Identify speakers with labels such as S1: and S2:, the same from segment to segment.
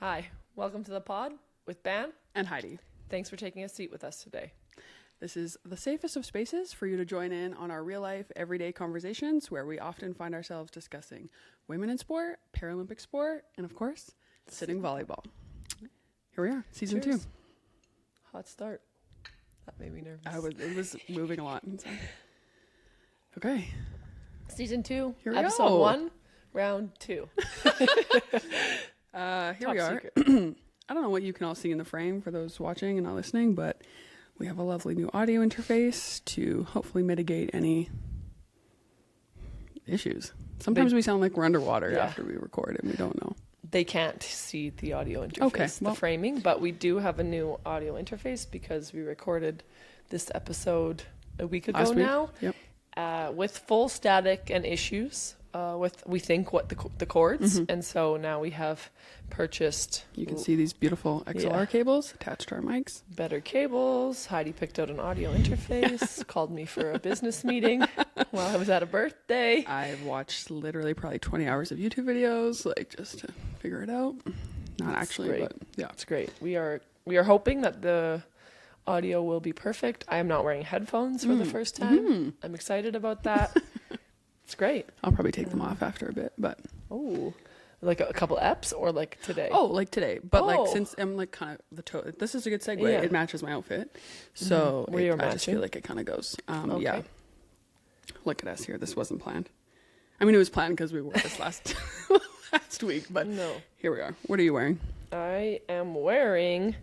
S1: Hi, welcome to the pod with Ban
S2: and Heidi.
S1: Thanks for taking a seat with us today.
S2: This is the safest of spaces for you to join in on our real life, everyday conversations where we often find ourselves discussing women in sport, Paralympic sport, and of course, sitting volleyball. Here we are, season
S1: Cheers.
S2: 2.
S1: Hot start. That made me nervous.
S2: It was moving a lot. So. Okay.
S1: Season 2,
S2: Here we
S1: episode
S2: go.
S1: 1, round 2.
S2: Here
S1: Top
S2: we are.
S1: secret.
S2: I don't know what you can all see in the frame for those watching and not listening, but we have a lovely new audio interface to hopefully mitigate any issues. Sometimes we sound like we're underwater after we record and we don't know.
S1: They can't see the audio interface,
S2: Okay, well.
S1: the framing, but we do have a new audio interface because we recorded this episode a week ago
S2: Last week?
S1: now.
S2: Yep.
S1: With full static and issues with, we think, what the cords.
S2: Mm-hmm.
S1: And so now we have purchased
S2: You can see these beautiful XLR cables attached to our mics.
S1: better cables. Heidi picked out an audio interface, called me for a business meeting while I was at a birthday.
S2: I've watched literally probably 20 hours of YouTube videos, like just to figure it out. Not actually,
S1: great.
S2: but yeah.
S1: It's great. We are hoping that the audio will be perfect. I am not wearing headphones for the first time. I'm excited about that. It's great.
S2: I'll probably take them off after a bit, but
S1: Oh, like a couple eps or like today?
S2: like today. But like
S1: Oh.
S2: since I'm like kind of this is a good segue.
S1: Yeah.
S2: It matches my outfit, so
S1: We are
S2: I just
S1: matching.
S2: feel like it kind of goes.
S1: Okay.
S2: Yeah. Look at us here. This wasn't planned. I mean, it was planned because we wore this last week, but
S1: No.
S2: here we are. What are you wearing?
S1: I am wearing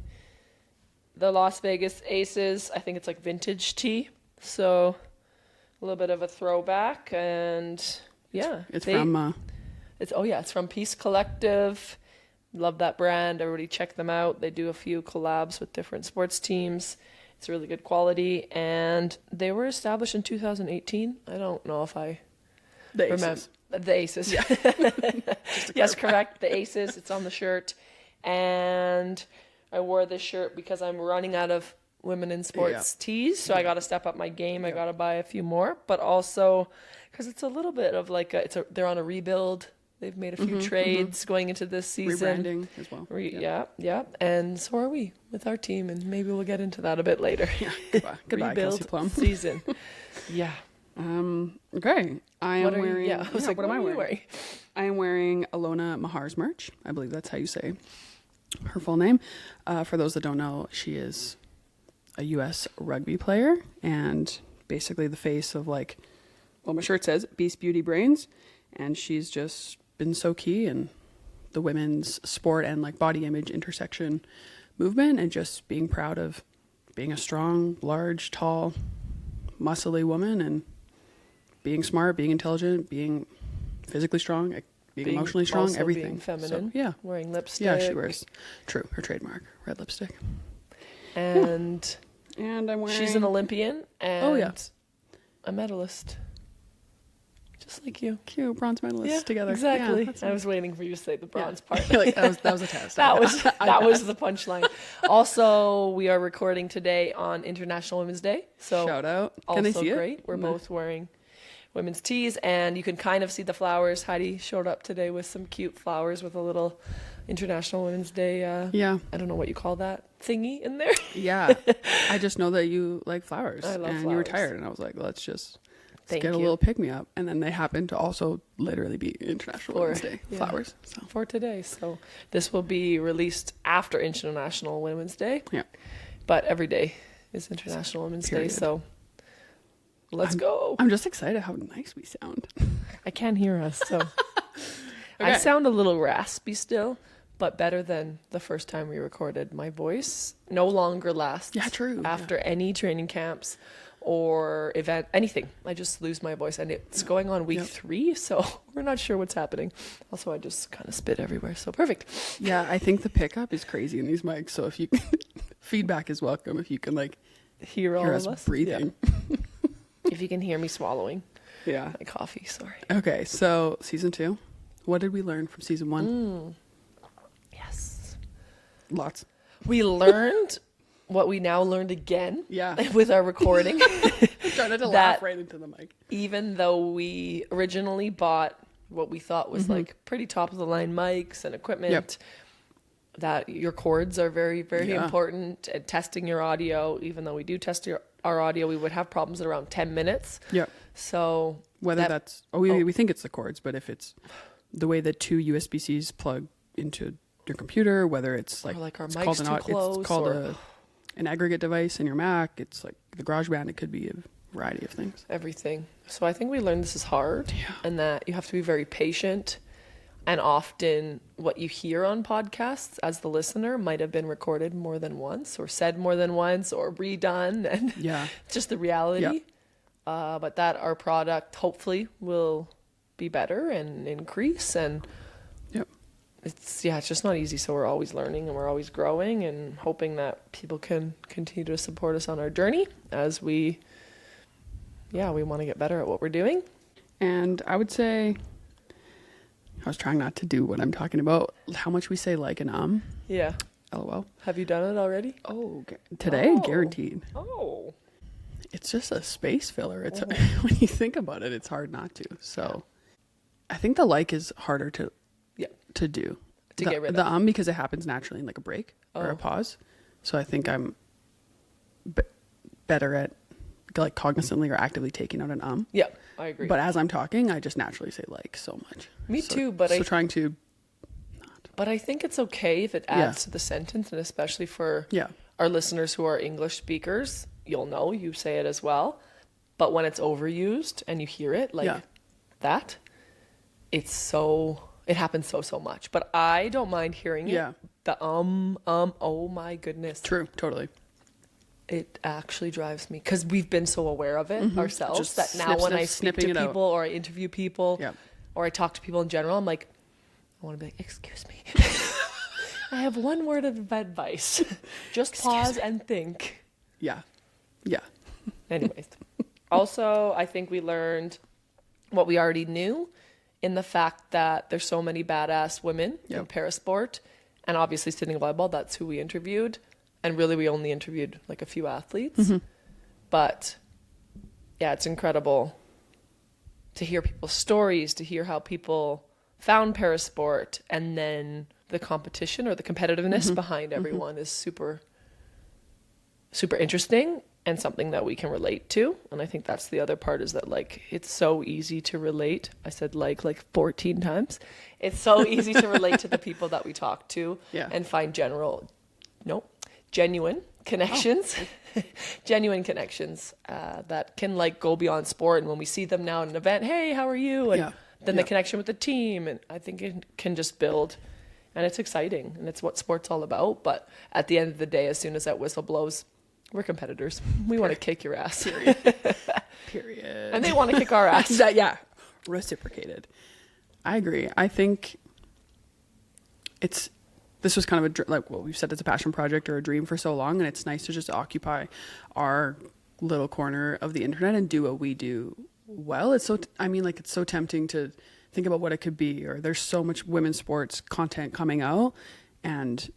S1: the Las Vegas Aces. I think it's like vintage tee. So a little bit of a throwback, and yeah,
S2: It's from.
S1: it's from Peace Collective. Love that brand. Everybody check them out. They do a few collabs with different sports teams. It's really good quality, and they were established in 2018. I don't know if I
S2: The
S1: remember
S2: Aces.
S1: the Aces. Yes, correct. The Aces. It's on the shirt, and I wore this shirt because I'm running out of women in sports tees, so I got to step up my game. I got to buy a few more, but also because it's a little bit of like they're on a rebuild. They've made a few trades going into this season.
S2: Rebranding as well.
S1: Yeah, and so are we with our team, and maybe we'll get into that a bit later.
S2: Yeah. Goodbye,
S1: Rebuild
S2: Kelsey Plum.
S1: season. Yeah.
S2: Okay. I am
S1: What are
S2: wearing.
S1: you? Yeah. I was like,
S2: what am I
S1: are you
S2: wearing? I am wearing Ilona Maher's merch. I believe that's how you say her full name. For those that don't know, she is a U.S. rugby player and basically the face of my shirt says Beast Beauty Brains, and she's just been so key in the women's sport and like body image intersection movement, and just being proud of being a strong, large, tall, muscly woman, and being smart, being intelligent, being physically strong, being emotionally strong,
S1: also
S2: everything.
S1: being feminine.
S2: So, yeah.
S1: Wearing lipstick.
S2: Yeah, she wears, her trademark, red lipstick.
S1: And
S2: And I'm wearing...
S1: she's an Olympian and
S2: yeah.
S1: a medalist. Just like you.
S2: Cute bronze medalists together.
S1: Exactly.
S2: Yeah, that's
S1: I was waiting for you to say the bronze part.
S2: like, that was a test.
S1: That was the punchline. Also, we are recording today on International Women's Day. So
S2: Shout out. Can
S1: also
S2: they see
S1: great.
S2: it?
S1: We're both wearing women's tees, and you can kind of see the flowers. Heidi showed up today with some cute flowers with a little International Women's Day.
S2: Yeah.
S1: I don't know what you call that thingy in there.
S2: Yeah. I just know that you like flowers.
S1: I love
S2: and you were
S1: flowers.
S2: tired, and I was like, let's
S1: Thank
S2: get a
S1: you.
S2: little pick-me-up. And then they happen to also literally be International Women's Day flowers. So
S1: For today. So this will be released after International Women's Day.
S2: yeah.
S1: But every day is International Women's Day.
S2: Period.
S1: So let's go.
S2: I'm just excited how nice we sound.
S1: I can't hear us, so I
S2: Okay.
S1: sound a little raspy still, but better than the first time we recorded. My voice no longer lasts.
S2: Yeah, true.
S1: After any training camps or event, anything, I just lose my voice, and it's going on week 3, so we're not sure what's happening. Also, I just kind of spit everywhere, so perfect.
S2: Yeah, I think the pickup is crazy in these mics. So if you feedback is welcome, if you can
S1: Hear all
S2: hear
S1: of
S2: us
S1: us
S2: breathing.
S1: If you can hear me swallowing
S2: Yeah.
S1: my coffee, sorry.
S2: Okay, so season 2. What did we learn from season 1?
S1: Yes,
S2: Lots.
S1: we learned what we now learned again.
S2: Yeah.
S1: With our recording.
S2: Trying not to laugh right into the mic.
S1: Even though we originally bought what we thought was like pretty top of the line mics and equipment, that your chords are very, very
S2: Yeah.
S1: important, and testing your audio. Even though we do test our audio, we would have problems at around 10 minutes.
S2: Yeah.
S1: So
S2: Whether that's, we think it's the cords, but if it's the way that two USB-Cs plug into your computer, whether it's like,
S1: our
S2: it's
S1: mic's
S2: called
S1: too close,
S2: it's called an aggregate device in your Mac. It's like the GarageBand. It could be a variety of things.
S1: everything. So I think we learned this is hard, and that you have to be very patient. And often what you hear on podcasts as the listener might have been recorded more than once, or said more than once, or redone, and just the reality. But that our product hopefully will be better and increase, and it's just not easy. So we're always learning and we're always growing, and hoping that people can continue to support us on our journey as we want to get better at what we're doing.
S2: And I would say, I was trying not to do what I'm talking about, how much we say like and
S1: Yeah.
S2: LOL.
S1: Have you done it already?
S2: Oh, today, guaranteed.
S1: Oh.
S2: It's just a space filler. It's when you think about it, it's hard not to. So I think the like is harder to do.
S1: To get rid of.
S2: Because it happens naturally in like a break or a pause. So I think I'm better at like cognizantly or actively taking out an
S1: Yeah, I agree.
S2: But as I'm talking, I just naturally say like so much.
S1: Me too, but
S2: trying to not.
S1: But I think it's okay if it adds to the sentence, and especially for our listeners who are English speakers, you'll know, you say it as well. But when it's overused and you hear it like that, it happens so much. But I don't mind hearing it. The oh my goodness.
S2: True, totally.
S1: It actually drives me, because we've been so aware of it ourselves,
S2: Just
S1: that now when I speak to people or I interview people or I talk to people in general, I'm like, I want to be like, excuse me. I have one word of advice. Just pause and think.
S2: Yeah.
S1: Anyways. Also, I think we learned what we already knew in the fact that there's so many badass women in parasport, and obviously sitting volleyball, that's who we interviewed. And really, we only interviewed like a few athletes. But yeah, it's incredible to hear people's stories, to hear how people found parasport, and then the competition or the competitiveness behind everyone is super, super interesting, and something that we can relate to. And I think that's the other part, is that like, it's so easy to relate. I said like 14 times. It's so easy to relate to the people that we talk to and find genuine connections, that can like go beyond sport. And when we see them now in an event, hey, how are you? And then the connection with the team. And I think it can just build, and it's exciting, and it's what sport's all about. But at the end of the day, as soon as that whistle blows, we're competitors. We want to kick your ass.
S2: Period.
S1: And they want to kick our ass.
S2: Reciprocated. I agree. I think this was kind of like what we've said, it's a passion project or a dream for so long, and it's nice to just occupy our little corner of the internet and do what we do well. It's so tempting to think about what it could be, or there's so much women's sports content coming out, and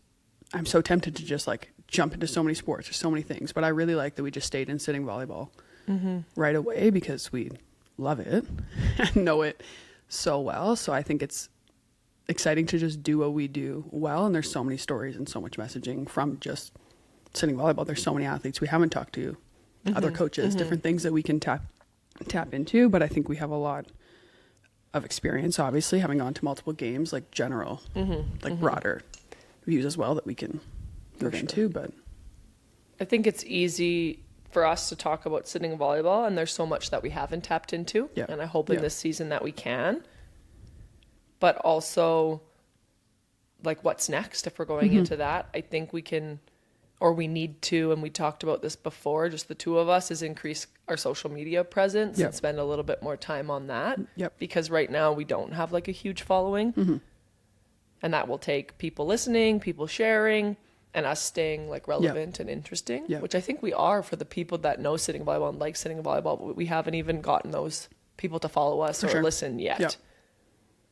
S2: I'm so tempted to just like jump into so many sports or so many things. But I really like that we just stayed in sitting volleyball right away, because we love it and know it so well. So I think it's exciting to just do what we do well, and there's so many stories and so much messaging from just sitting volleyball. There's so many athletes we haven't talked to, other coaches, different things that we can tap into. But I think we have a lot of experience, obviously, having gone to multiple games, like general, broader views as well that we can move into. But
S1: I think it's easy for us to talk about sitting volleyball, and there's so much that we haven't tapped into, and I hope in this season that we can. But also, like, what's next if we're going into that? I think we can, or we need to, and we talked about this before, just the two of us, is increase our social media presence and spend a little bit more time on that. Because right now we don't have like a huge following. And that will take people listening, people sharing, and us staying like relevant and interesting, which I think we are for the people that know sitting volleyball and like sitting volleyball. But we haven't even gotten those people to follow us or listen yet.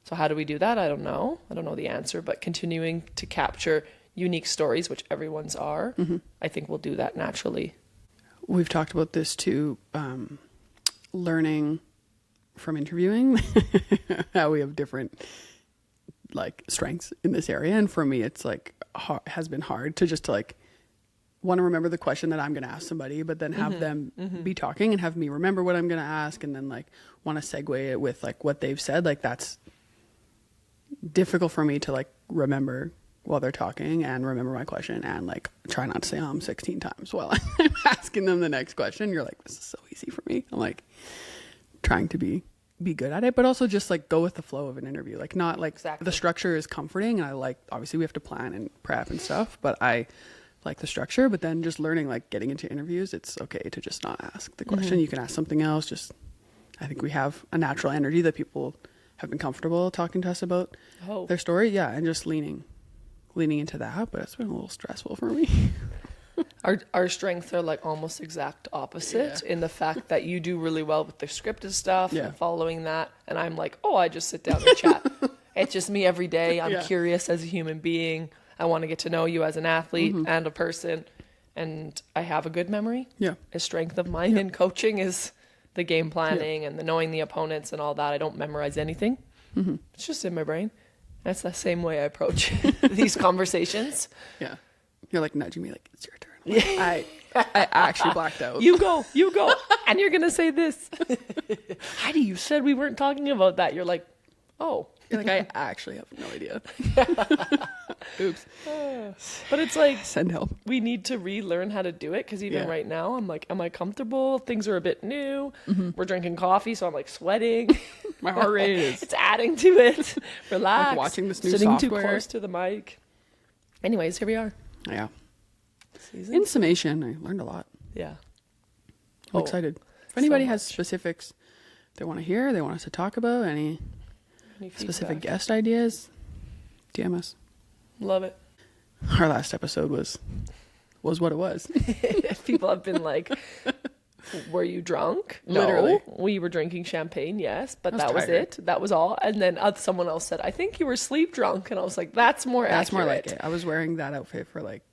S1: So how do we do that? I don't know. I don't know the answer, but continuing to capture unique stories, which everyone's are, I think we'll do that naturally.
S2: We've talked about this too, learning from interviewing, how we have different like strengths in this area. And for me, it's like has been hard to just to like want to remember the question that I'm going to ask somebody, but then have them be talking and have me remember what I'm going to ask, and then like want to segue it with like what they've said. Like that's difficult for me to like remember while they're talking and remember my question and like try not to say 16 times while I'm asking them the next question. You're like, this is so easy for me. I'm like trying to be good at it, but also just like go with the flow of an interview. Like not like the structure is comforting, and I like, obviously we have to plan and prep and stuff, but I like the structure. But then just learning, like getting into interviews, it's okay to just not ask the question. You can ask something else. Just, I think we have a natural energy that people have been comfortable talking to us about their story. Yeah. And just leaning into that, but it's been a little stressful for me.
S1: Our strengths are like almost exact opposite in the fact that you do really well with the scripted stuff and following that, and I'm like, I just sit down and chat. It's just me every day. I'm curious as a human being. I want to get to know you as an athlete and a person, and I have a good memory. A strength of mine in coaching is the game planning and the knowing the opponents and all that. I don't memorize anything. It's just in my brain. That's the same way I approach these conversations.
S2: Yeah. You're like nudging me like, it's your turn. Like, I actually blacked out.
S1: You go. And you're going to say this. Heidi, you said we weren't talking about that. You're like, oh.
S2: You're like, I actually have no idea. Oops.
S1: But it's like,
S2: send help.
S1: We need to relearn how to do it, because even right now, I'm like, am I comfortable? Things are a bit new. We're drinking coffee, so I'm like sweating.
S2: My heart rate is...
S1: It's adding to it. Relax.
S2: Like watching this new
S1: sitting
S2: software.
S1: Too close to the mic. Anyways, here we are.
S2: Yeah. In summation, I learned a lot.
S1: Yeah.
S2: I'm excited. If anybody has specifics they want to hear, they want us to talk about, any specific guest ideas, DM us.
S1: Love it.
S2: Our last episode was what it was.
S1: People have been like, were you drunk?
S2: Literally.
S1: No. We were drinking champagne, yes, but that was it. That was all. And then someone else said, I think you were sleep drunk. And I was like, that's more like
S2: it. I was wearing that outfit for like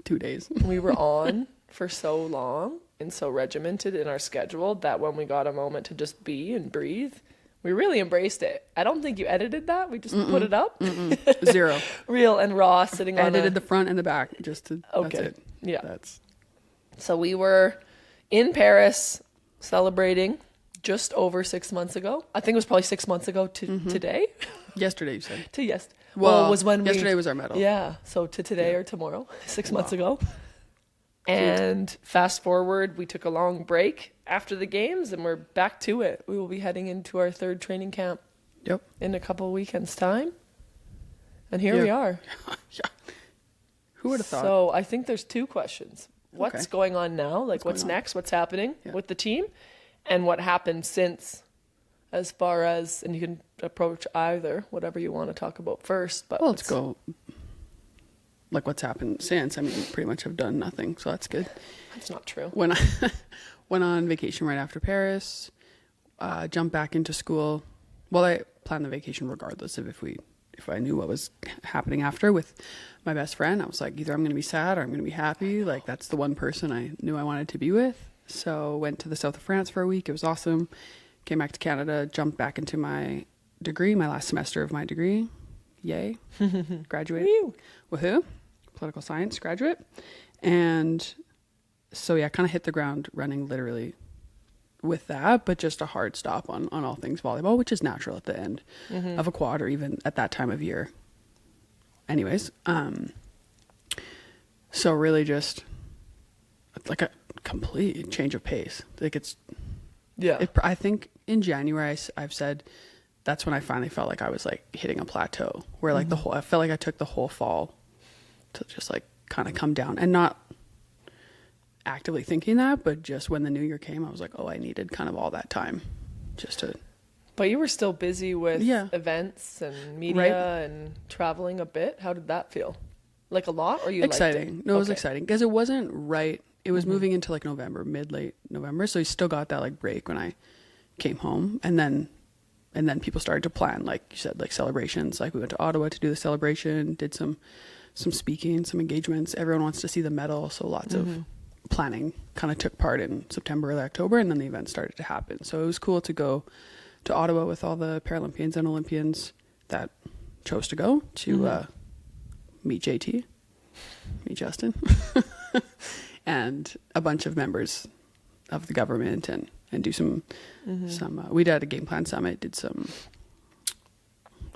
S2: 2 days.
S1: We were on for so long and so regimented in our schedule that when we got a moment to just be and breathe, we really embraced it. I don't think you edited that. We just put it up.
S2: Zero.
S1: Real and raw, sitting on
S2: edited the front and the back. Just to,
S1: okay.
S2: That's it.
S1: Yeah. So we were in Paris celebrating just over 6 months ago. I think it was probably 6 months ago to today.
S2: Yesterday, you said.
S1: Well, it was when
S2: yesterday was our medal.
S1: Yeah. So to today or tomorrow, 6 months ago. And fast forward, we took a long break after the games, and we're back to it. We will be heading into our third training camp in a couple of weekends' time. And here we are.
S2: Who would have thought?
S1: So I think there's two questions. What's going on now? Like, what's next? What's happening with the team? And what happened since, as far as, and you can approach either, whatever you want to talk about first. But
S2: let's go. Like, what's happened since? I mean, we pretty much have done nothing, so that's good.
S1: That's not true.
S2: When I went on vacation right after Paris, jumped back into school. Well, I planned the vacation regardless of if I knew what was happening after with my best friend. I was like, either I'm going to be sad or I'm going to be happy. Like, that's the one person I knew I wanted to be with. So went to the south of France for a week. It was awesome. Came back to Canada, jumped back into my degree, my last semester of my degree. Yay. Graduated. Woohoo. Political science graduate. And so, yeah, kind of hit the ground running literally with that, but just a hard stop on all things volleyball, which is natural at the end of a quad or even at that time of year. Anyways, so really just like a complete change of pace. Like I think in January I've said that's when I finally felt like I was like hitting a plateau where like I felt like I took the whole fall to just like kind of come down, and not actively thinking that, but just when the new year came, I was like, I needed kind of all that time just to.
S1: But you were still busy with events and media and traveling a bit. How did that feel? Like a lot, or you
S2: exciting?
S1: Liked it?
S2: No, it was exciting because it wasn't right. It was moving into like November, late November, so you still got that like break when I came home, and then people started to plan, like you said, like celebrations. Like we went to Ottawa to do the celebration, did some speaking, some engagements. Everyone wants to see the medal, so lots of planning kind of took part in September or October, and then the event started to happen. So it was cool to go to Ottawa with all the Paralympians and Olympians that chose to go to meet JT, meet Justin, and a bunch of members of the government and do some we did a game plan summit, did some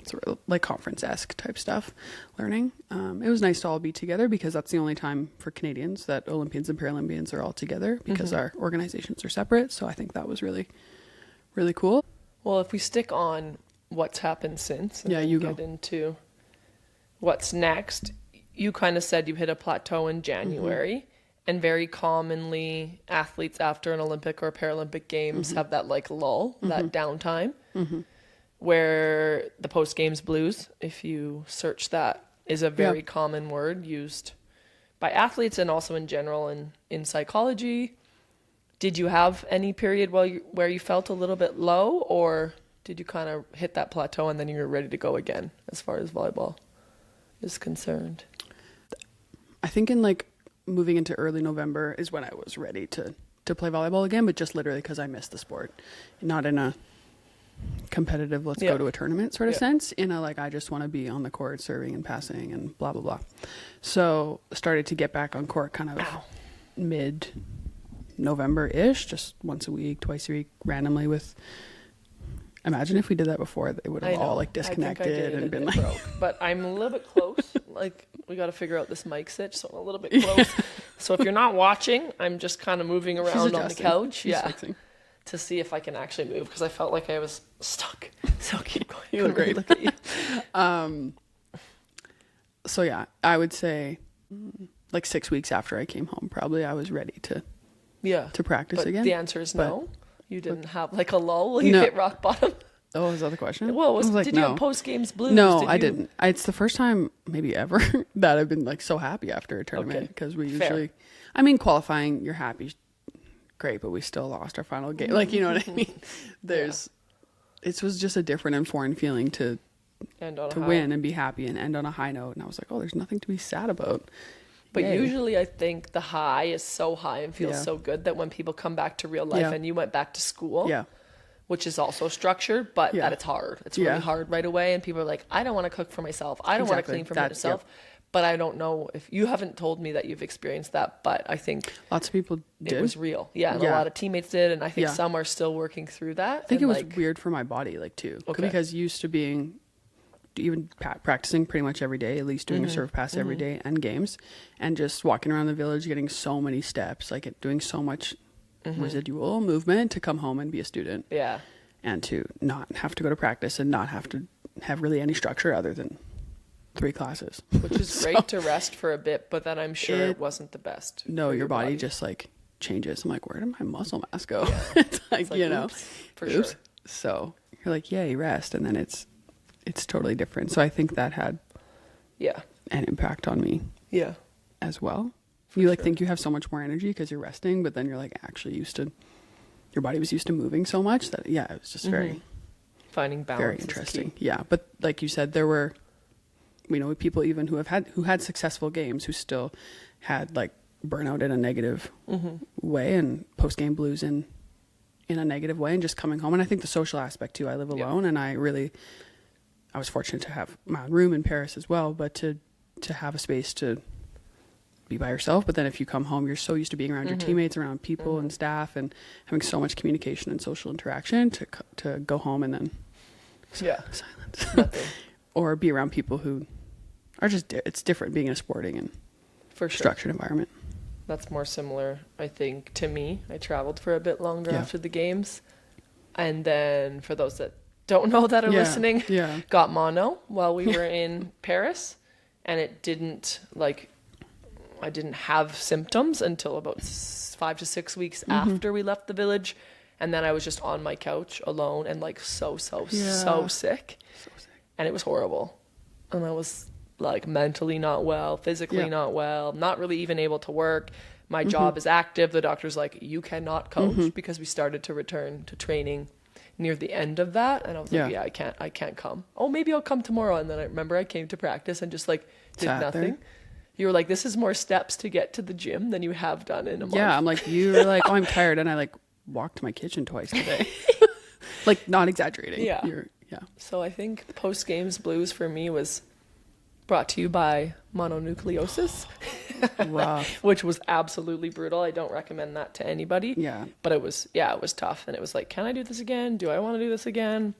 S2: sort of like conference-esque type stuff, learning. It was nice to all be together because that's the only time for Canadians that Olympians and Paralympians are all together because our organizations are separate. So I think that was really, really cool.
S1: Well, if we stick on what's happened since and
S2: you
S1: get
S2: go
S1: into what's next, you kind of said you hit a plateau in January. And very commonly, athletes after an Olympic or Paralympic Games have that like lull, that downtime, where the post-games blues, if you search that, is a very common word used by athletes and also in general in psychology. Did you have any period where you felt a little bit low, or did you kind of hit that plateau and then you were ready to go again as far as volleyball is concerned?
S2: I think in like moving into early November is when I was ready to play volleyball again, but just literally because I missed the sport, not in a competitive let's go to a tournament sort of sense, in a like I just want to be on the court serving and passing and blah blah blah. So started to get back on court kind of mid November ish, just once a week, twice a week, randomly. With imagine if we did that before, they would have all like disconnected and been like
S1: broke. But I'm a little bit close. Like we got to figure out this mic sit, so I'm a little bit close. So if you're not watching, I'm just kind of moving around on the couch, to see if I can actually move, because I felt like I was stuck. So keep going.
S2: You look great.
S1: Look at you.
S2: So yeah, I would say like 6 weeks after I came home, probably I was ready to practice
S1: but
S2: again.
S1: The answer is no. You didn't have like a lull. You hit rock bottom.
S2: Oh, is that the question?
S1: Well, did you have post-games blues?
S2: No, I didn't. It's the first time maybe ever that I've been like so happy after a tournament, because we usually, I mean, qualifying, you're happy, great, but we still lost our final game. Like, you know what I mean? It was just a different and foreign feeling to win and be happy and end on a high note. And I was like, oh, there's nothing to be sad about.
S1: But usually I think the high is so high and feels so good that when people come back to real life and you went back to school, which is also structured, but that it's hard. It's really hard right away. And people are like, I don't want to cook for myself. I don't want to clean for myself. But I don't know if you haven't told me that you've experienced that, but I think
S2: lots of people did.
S1: It was real. Yeah. And a lot of teammates did. And I think some are still working through that.
S2: I think it was weird for my body, like too, because used to being even practicing pretty much every day, at least doing a serve pass every day and games, and just walking around the village, getting so many steps, like doing so much residual movement to come home and be a student. Yeah. And to not have to go to practice and not have to have really any structure other than 3 classes. Which is
S1: great to rest for a bit, but then I'm sure it wasn't the best.
S2: No, your body just like changes. I'm like, where did my muscle mass go? It's like, you know,
S1: for sure.
S2: So you're like, yay, rest. And then it's totally different. So I think that had an impact on me as well. You like think you have so much more energy because you're resting, but then you're like actually your body was used to moving so much that it was just very
S1: finding balance,
S2: very interesting. Yeah, but like you said, there were people even who had successful games who still had like burnout in a negative way and post game blues in a negative way, and just coming home. And I think the social aspect too. I live alone, and I was fortunate to have my own room in Paris as well, but to have a space to be by yourself. But then if you come home, you're so used to being around your teammates, around people and staff, and having so much communication and social interaction to go home and then silence or be around people who are just, it's different being in a sporting and structured environment.
S1: That's more similar, I think, to me. I traveled for a bit longer after the games. And then for those that don't know that are listening, got mono while we were in Paris, and it didn't I didn't have symptoms until about 5 to 6 weeks after we left the village, and then I was just on my couch alone and like so sick, and it was horrible, and I was like mentally not well, physically not well, not really even able to work. My job is active. The doctor's like, you cannot coach, because we started to return to training near the end of that, and I was like, I can't come. Oh, maybe I'll come tomorrow. And then I remember I came to practice and just like did nothing. You were like, this is more steps to get to the gym than you have done in a month.
S2: I'm like, you were like, oh, I'm tired, and I like walked to my kitchen twice today. Like, not exaggerating. Yeah.
S1: So I think post games blues for me was brought to you by mononucleosis,
S2: Rough.
S1: which was absolutely brutal. I don't recommend that to anybody.
S2: Yeah.
S1: But it was tough. And it was like, can I do this again? Do I want to do this again?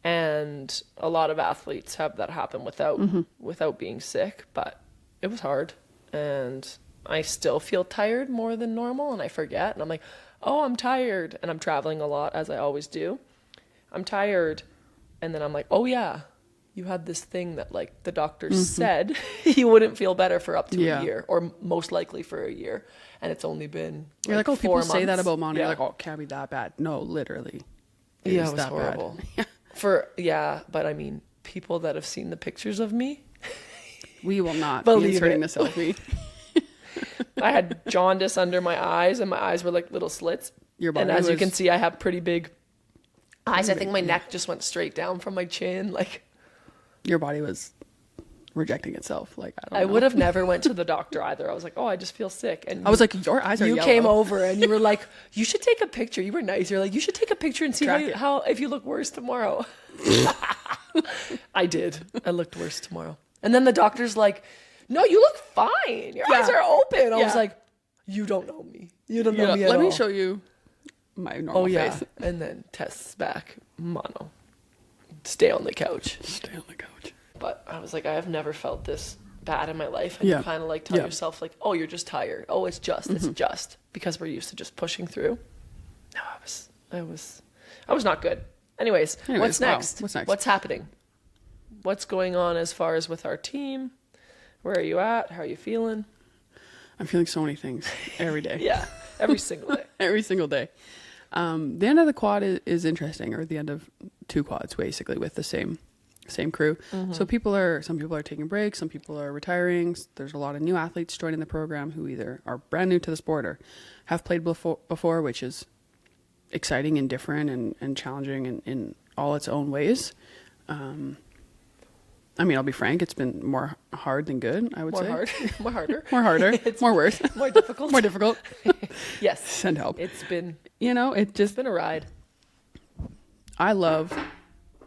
S1: And a lot of athletes have that happen without being sick, but it was hard. And I still feel tired more than normal, and I forget. And I'm like, oh, I'm tired. And I'm traveling a lot, as I always do. I'm tired. And then I'm like, oh, yeah, you had this thing that, like, the doctors said you wouldn't feel better for up to a year, or most likely for a year. And it's only been
S2: You're like, oh, people
S1: 4
S2: say that
S1: months.
S2: about mono.
S1: Yeah.
S2: You're like, oh, it can't be that bad. No, literally. It
S1: Yeah,
S2: is
S1: it was
S2: that
S1: horrible.
S2: bad.
S1: But I mean, people that have seen the pictures of me,
S2: We will not
S1: Believe
S2: be inserting
S1: it.
S2: the selfie.
S1: I had jaundice under my eyes, and my eyes were like little slits.
S2: Your body
S1: And as you
S2: was-
S1: can see, I have pretty big eyes. I think my neck just went straight down from my chin. Like,
S2: Your body was rejecting itself. Like, I
S1: I
S2: don't know.
S1: would have never went to the doctor either. I was like, oh, I just feel sick. And
S2: I was like, your eyes are
S1: you
S2: yellow.
S1: came over and you were like, you should take a picture. You were nice. You're like, you should take a picture and see
S2: Track it.
S1: how if you look worse tomorrow. I did. I looked worse tomorrow. And then the doctor's like, no, you look fine. Your eyes are open. I was
S2: Yeah.
S1: like, you don't know me. You don't know
S2: Yeah,
S1: me at
S2: let
S1: all.
S2: me show you my normal
S1: Oh, yeah.
S2: face.
S1: And then tests back. Mono. Stay on the couch.
S2: Stay on the couch.
S1: But I was like, I have never felt this bad in my life. And
S2: Yeah.
S1: you kind of like tell
S2: Yeah.
S1: yourself, like, oh, you're just tired. Oh, it's just because we're used to just pushing through. No, I was not good. Anyways, what's
S2: wow.
S1: next?
S2: What's next?
S1: What's happening? What's going on as far as with our team? Where are you at? How are you feeling?
S2: I'm feeling so many things every day.
S1: Yeah, every single day.
S2: Every single day. The end of the quad is interesting, or the end of 2 quads, basically, with the same crew. So some people are taking breaks, some people are retiring. There's a lot of new athletes joining the program who either are brand new to the sport or have played before, which is exciting and different and challenging in all its own ways. I mean, I'll be frank, it's been more hard than good, I would say.
S1: More harder.
S2: More harder, more worse,
S1: More difficult.
S2: more difficult.
S1: Yes.
S2: Send help.
S1: It's been
S2: It's
S1: been a ride.
S2: I love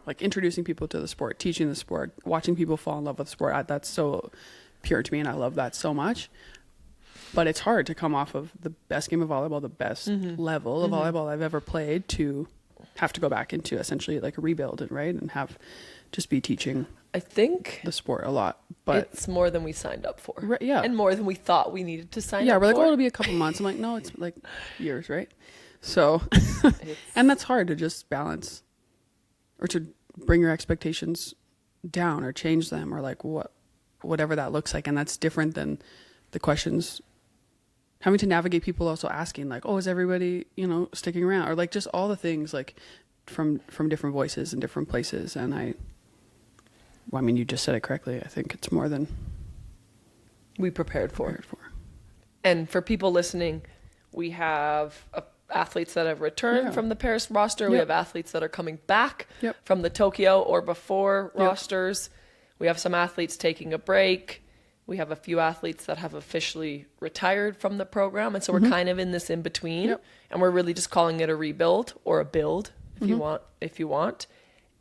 S2: like introducing people to the sport, teaching the sport, watching people fall in love with the sport. That's so pure to me, and I love that so much. But it's hard to come off of the best game of volleyball, the best level of volleyball I've ever played, to have to go back into essentially like a rebuild and have just be teaching
S1: I think
S2: the sport a lot. But
S1: it's more than we signed up for.
S2: Right, yeah.
S1: And more than we thought we needed to sign
S2: yeah,
S1: up
S2: we're like,
S1: for.
S2: oh, it'll be a couple months. I'm like, no, it's like years, right? So, and that's hard to just balance, or to bring your expectations down or change them, or like whatever that looks like. And that's different than the questions, having to navigate people also asking like, oh, is everybody, sticking around? Or like just all the things like from different voices and different places. And I mean, you just said it correctly. I think it's more than
S1: we prepared for.
S2: prepared for.
S1: And for people listening, we have athletes that have returned from the Paris roster. We have athletes that are coming back from the Tokyo or before rosters. We have some athletes taking a break. We have a few athletes that have officially retired from the program. And so we're kind of in this in between. And we're really just calling it a rebuild or a build if you want.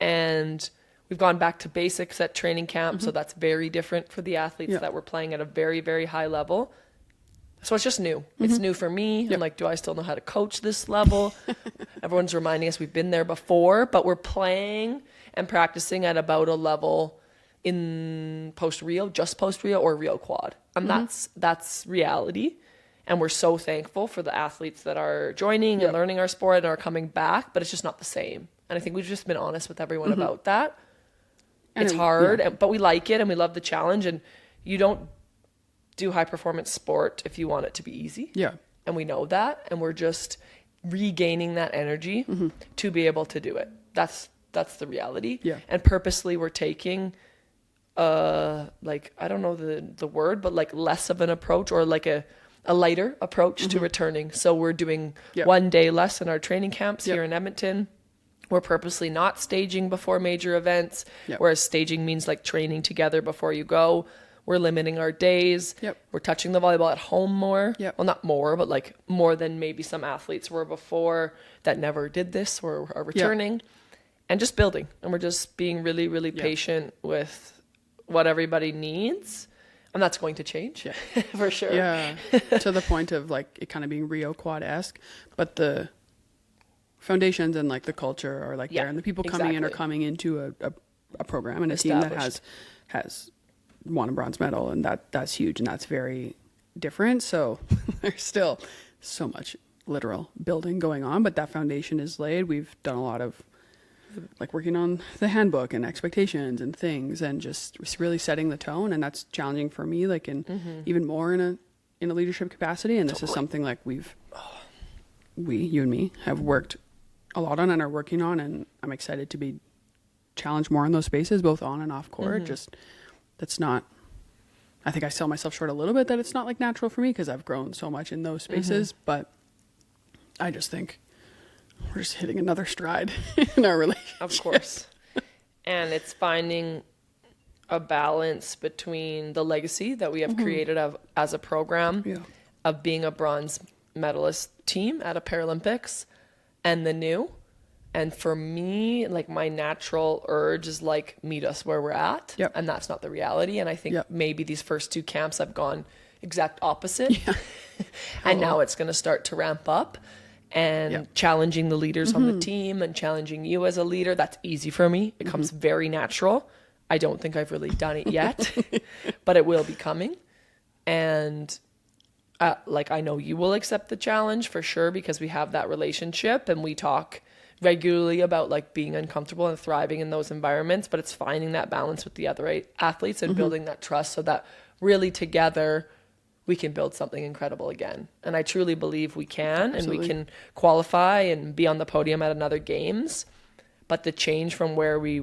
S1: And we've gone back to basics at training camp. So that's very different for the athletes that were playing at a very, very high level. So it's just new. It's new for me. I'm like, do I still know how to coach this level? Everyone's reminding us we've been there before, but we're playing and practicing at about a level in post-Rio, just post-Rio or Rio quad. And that's reality. And we're so thankful for the athletes that are joining and learning our sport and are coming back, but it's just not the same. And I think we've just been honest with everyone about that. And it's hard, but we like it and we love the challenge. And you don't do high performance sport if you want it to be easy. Yeah. And we know that. And we're just regaining that energy to be able to do it. That's the reality. Yeah. And purposely we're taking like, I don't know the word, but like less of an approach, or like a lighter approach to returning. So we're doing 1 day less in our training camps here in Edmonton. We're purposely not staging before major events, whereas staging means like training together before you go. We're limiting our days. We're touching the volleyball at home more. Well, not more, but like more than maybe some athletes were before that never did this or are returning. and just building. And we're just being really, really patient with what everybody needs. And that's going to change for sure.
S2: Yeah. To the point of like it kind of being Rio Quad-esque, but the foundations and like the culture are like there, and the people coming in are coming into a program and a team that has won a bronze medal, and that's huge, and that's very different. So there's still so much literal building going on, but that foundation is laid. We've done a lot of like working on the handbook and expectations and things, and just really setting the tone, and that's challenging for me, like in even more in a leadership capacity. And this is something like you and me have worked a lot on and are working on, and I'm excited to be challenged more in those spaces, both on and off court. Just that's not, I think I sell myself short a little bit that it's not like natural for me because I've grown so much in those spaces, but I just think we're just hitting another stride in our relationship.
S1: Of course. And it's finding a balance between the legacy that we have created as a program of being a bronze medalist team at a Paralympics and the new. And for me, like my natural urge is like, meet us where we're at. And that's not the reality. And I think maybe these first 2 camps have gone exact opposite. And now it's going to start to ramp up. And challenging the leaders on the team and challenging you as a leader, that's easy for me. It comes very natural. I don't think I've really done it yet, but it will be coming. And like I know you will accept the challenge for sure, because we have that relationship and we talk regularly about like being uncomfortable and thriving in those environments. But it's finding that balance with the other athletes and building that trust so that really together we can build something incredible again. And I truly believe we can. Absolutely. And we can qualify and be on the podium at another games. But the change from where we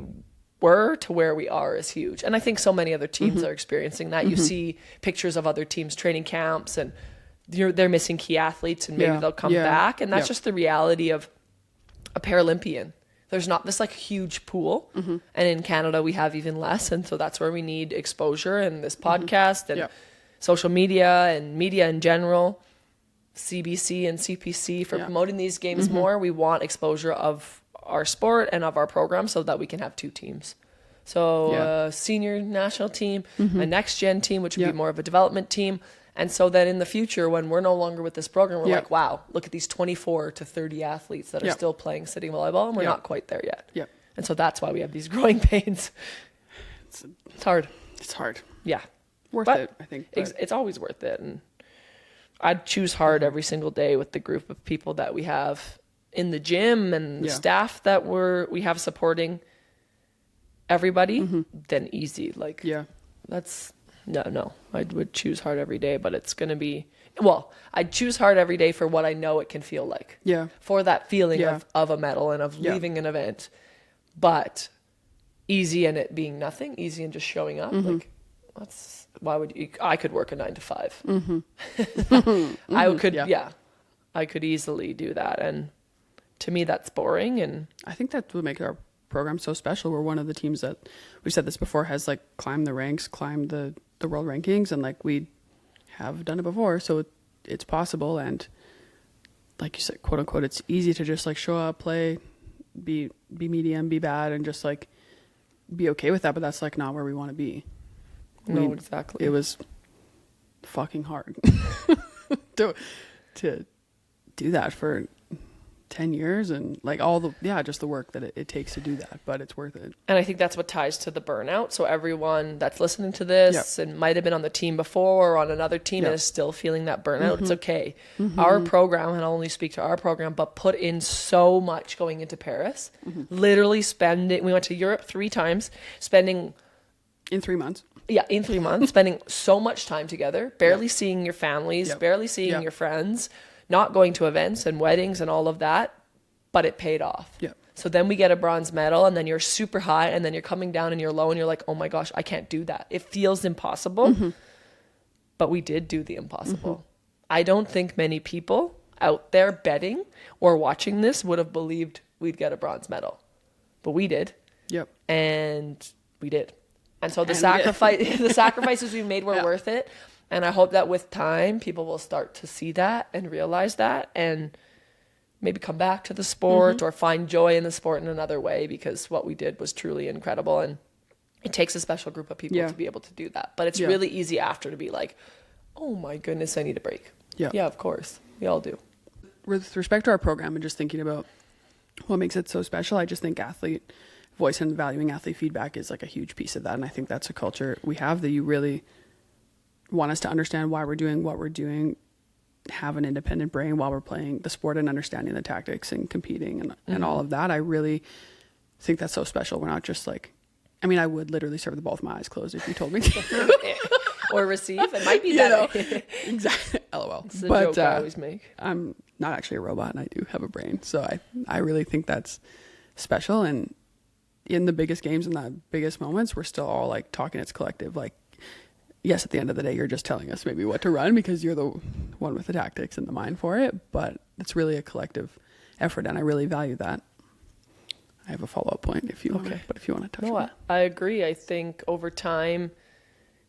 S1: were to where we are is huge. And I think so many other teams are experiencing that. You see pictures of other teams training camps and they're missing key athletes, and maybe they'll come back. And that's just the reality of a Paralympian. There's not this like huge pool. And in Canada we have even less. And so that's where we need exposure, and this podcast and social media and media in general, CBC and CPC for promoting these games more. We want exposure of our sport and of our program so that we can have 2 teams. So a senior national team, a next gen team, which would be more of a development team. And so that in the future, when we're no longer with this program, we're like, wow, look at these 24 to 30 athletes that are still playing sitting volleyball, and we're not quite there yet. And so that's why we have these growing pains. It's hard.
S2: It's hard.
S1: Yeah.
S2: Worth it, I think.
S1: It's always worth it. And I'd choose hard every single day with the group of people that we have in the gym and the staff that we have supporting everybody, then easy. Like, that's, no, I would choose hard every day, but it's going to be, well, I'd choose hard every day for what I know it can feel like. For that feeling of a medal and of leaving an event. But easy and it being nothing, easy and just showing up, like, why would you? I could work a 9 to 5. I could easily do that, and to me that's boring. And
S2: I think that would make our program so special. We're one of the teams that, we've said this before, has like climbed the ranks, climbed the world rankings, and like we have done it before, so it's possible. And like you said, quote unquote, it's easy to just like show up, play, be medium, be bad, and just like be okay with that. But that's like not where we want to be.
S1: No, exactly.
S2: It was fucking hard to do that for 10 years, and like all the just the work that it takes to do that, but it's worth it.
S1: And I think that's what ties to the burnout. So everyone that's listening to this and might have been on the team before or on another team and is still feeling that burnout, it's okay. Our program, and I'll only speak to our program, but put in so much going into Paris. Literally we went to Europe 3 times, spending
S2: in 3 months.
S1: In 3 months, spending so much time together, barely seeing your families, barely seeing your friends, not going to events and weddings and all of that, but it paid off. So then we get a bronze medal, and then you're super high, and then you're coming down and you're low, and you're like, oh my gosh, I can't do that. It feels impossible, but we did do the impossible. I don't think many people out there betting or watching this would have believed we'd get a bronze medal, but we did. And we did. And so the sacrifices we made were worth it. And I hope that with time, people will start to see that and realize that. And maybe come back to the sport or find joy in the sport in another way, because what we did was truly incredible. And it takes a special group of people to be able to do that. But it's really easy after to be like, oh my goodness, I need a break. Yeah, of course. We all do.
S2: With respect to our program and just thinking about what makes it so special, I just think athlete voice and valuing athlete feedback is like a huge piece of that. And I think that's a culture we have, that you really want us to understand why we're doing what we're doing, have an independent brain while we're playing the sport and understanding the tactics and competing and all of that. I really think that's so special. We're not just like, I mean, I would literally serve the ball with my eyes closed if you told me to.
S1: Or receive. It might be that.
S2: Exactly. LOL.
S1: It's the joke I always make.
S2: I'm not actually a robot and I do have a brain. So I really think that's special. And in the biggest games and the biggest moments, we're still all like talking. It's collective. Like, yes, at the end of the day, you're just telling us maybe what to run because you're the one with the tactics and the mind for it. But it's really a collective effort. And I really value that. I have a follow-up point if you want to, but if you want to touch on it.
S1: I agree. I think over time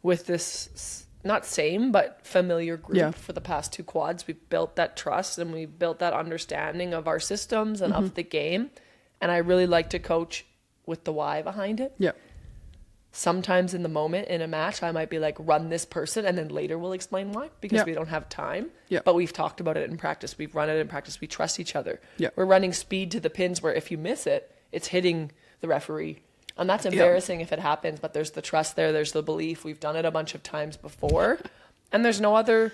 S1: with this, not same, but familiar group for the past 2 quads, we've built that trust and we've built that understanding of our systems and of the game. And I really like to coach with the why behind it. Yeah. Sometimes in the moment in a match, I might be like, run this person, and then later we'll explain why, because we don't have time. Yeah. But we've talked about it in practice. We've run it in practice. We trust each other. Yeah. We're running speed to the pins where if you miss it, it's hitting the referee. And that's embarrassing if it happens, but there's the trust there. There's the belief. We've done it a bunch of times before. And there's no other,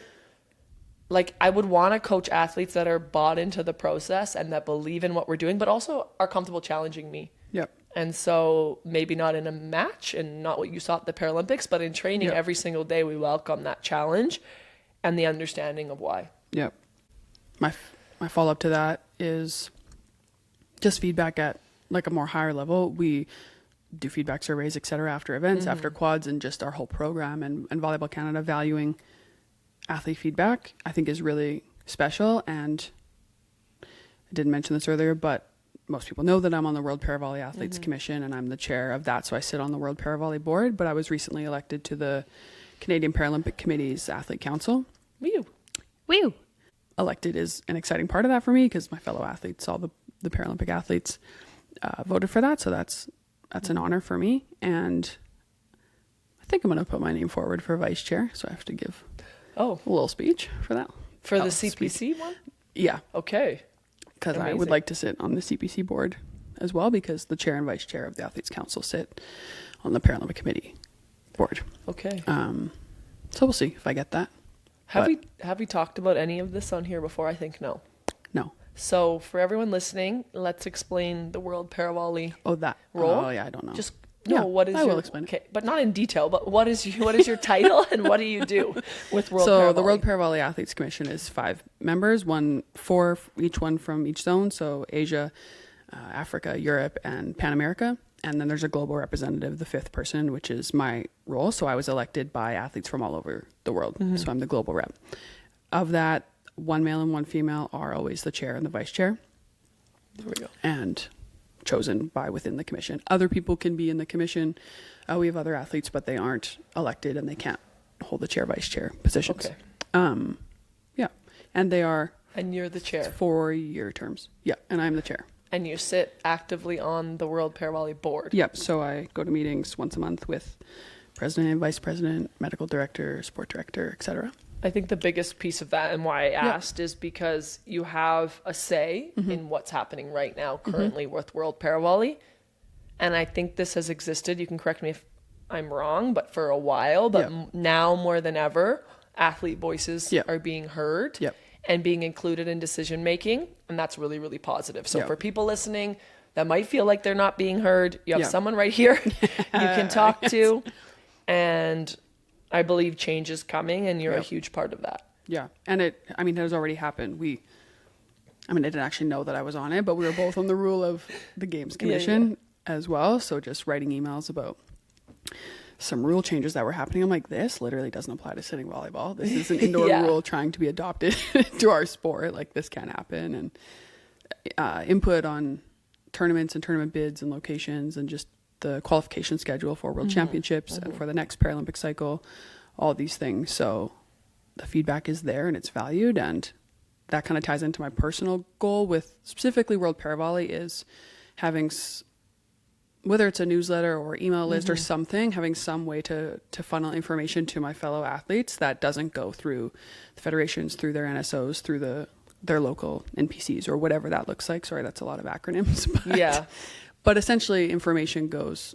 S1: like, I would want to coach athletes that are bought into the process and that believe in what we're doing, but also are comfortable challenging me. Yep. And so maybe not in a match and not what you saw at the Paralympics, but in training every single day, we welcome that challenge and the understanding of why. Yep.
S2: My follow-up to that is just feedback at like a more higher level. We do feedback surveys, et cetera, after events, after quads, and just our whole program, and Volleyball Canada valuing athlete feedback, I think is really special. And I didn't mention this earlier, but most people know that I'm on the World Paravolley Athletes Commission, and I'm the chair of that. So I sit on the World Paravolley board, but I was recently elected to the Canadian Paralympic Committee's Athlete Council. Woo! Woo! Elected is an exciting part of that for me because my fellow athletes, all the Paralympic athletes, voted for that. So that's an honor for me. And I think I'm going to put my name forward for vice chair. So I have to give a little speech for that.
S1: For the CPC one?
S2: Yeah.
S1: Okay.
S2: Because I would like to sit on the CPC board as well, because the chair and vice chair of the Athletes Council sit on the Paralympic Committee board. Okay. So we'll see if I get that.
S1: Have we talked about any of this on here before? I think no. No. So for everyone listening, let's explain the World Paravolley role.
S2: Oh yeah, I don't know.
S1: Just what is I will explain it. But not in detail, but what is your title and what do you do with World Paravolley?
S2: So the World Paravolley Athletes Commission is 5 members, 4 each one from each zone. So Asia, Africa, Europe, and Pan America. And then there's a global representative, the 5th person, which is my role. So I was elected by athletes from all over the world. So I'm the global rep. Of that, 1 male and 1 female are always the chair and the vice chair. There we go. And chosen by within the commission. Other people can be in the commission. We have other athletes, but they aren't elected and they can't hold the chair, vice chair positions. Okay. Yeah. And they are.
S1: And you're the chair.
S2: 4-year terms. Yeah. And I'm the chair.
S1: And you sit actively on the World Paravolley board.
S2: Yep. So I go to meetings once a month with president and vice president, medical director, sport director, etc.
S1: I think the biggest piece of that and why I asked is because you have a say in what's happening right now currently with World Paravolley. And I think this has existed. You can correct me if I'm wrong, but for a while. But now more than ever, athlete voices are being heard and being included in decision making. And that's really, really positive. So for people listening that might feel like they're not being heard, you have someone right here you can talk to. And I believe change is coming, and you're a huge part of that.
S2: Yeah. And it has already happened. I didn't actually know that I was on it, but we were both on the rule of the Games Commission as well. So just writing emails about some rule changes that were happening. I'm like, this literally doesn't apply to sitting volleyball. This is an indoor rule trying to be adopted to our sport. Like, this can't happen. And input on tournaments and tournament bids and locations and just the qualification schedule for World Championships and for the next Paralympic cycle, all these things. So the feedback is there and it's valued, and that kind of ties into my personal goal with specifically World Paravolley is having, whether it's a newsletter or email list or something, having some way to funnel information to my fellow athletes that doesn't go through the federations, through their NSOs, through their local NPCs or whatever that looks like. Sorry, that's a lot of acronyms. But essentially information goes,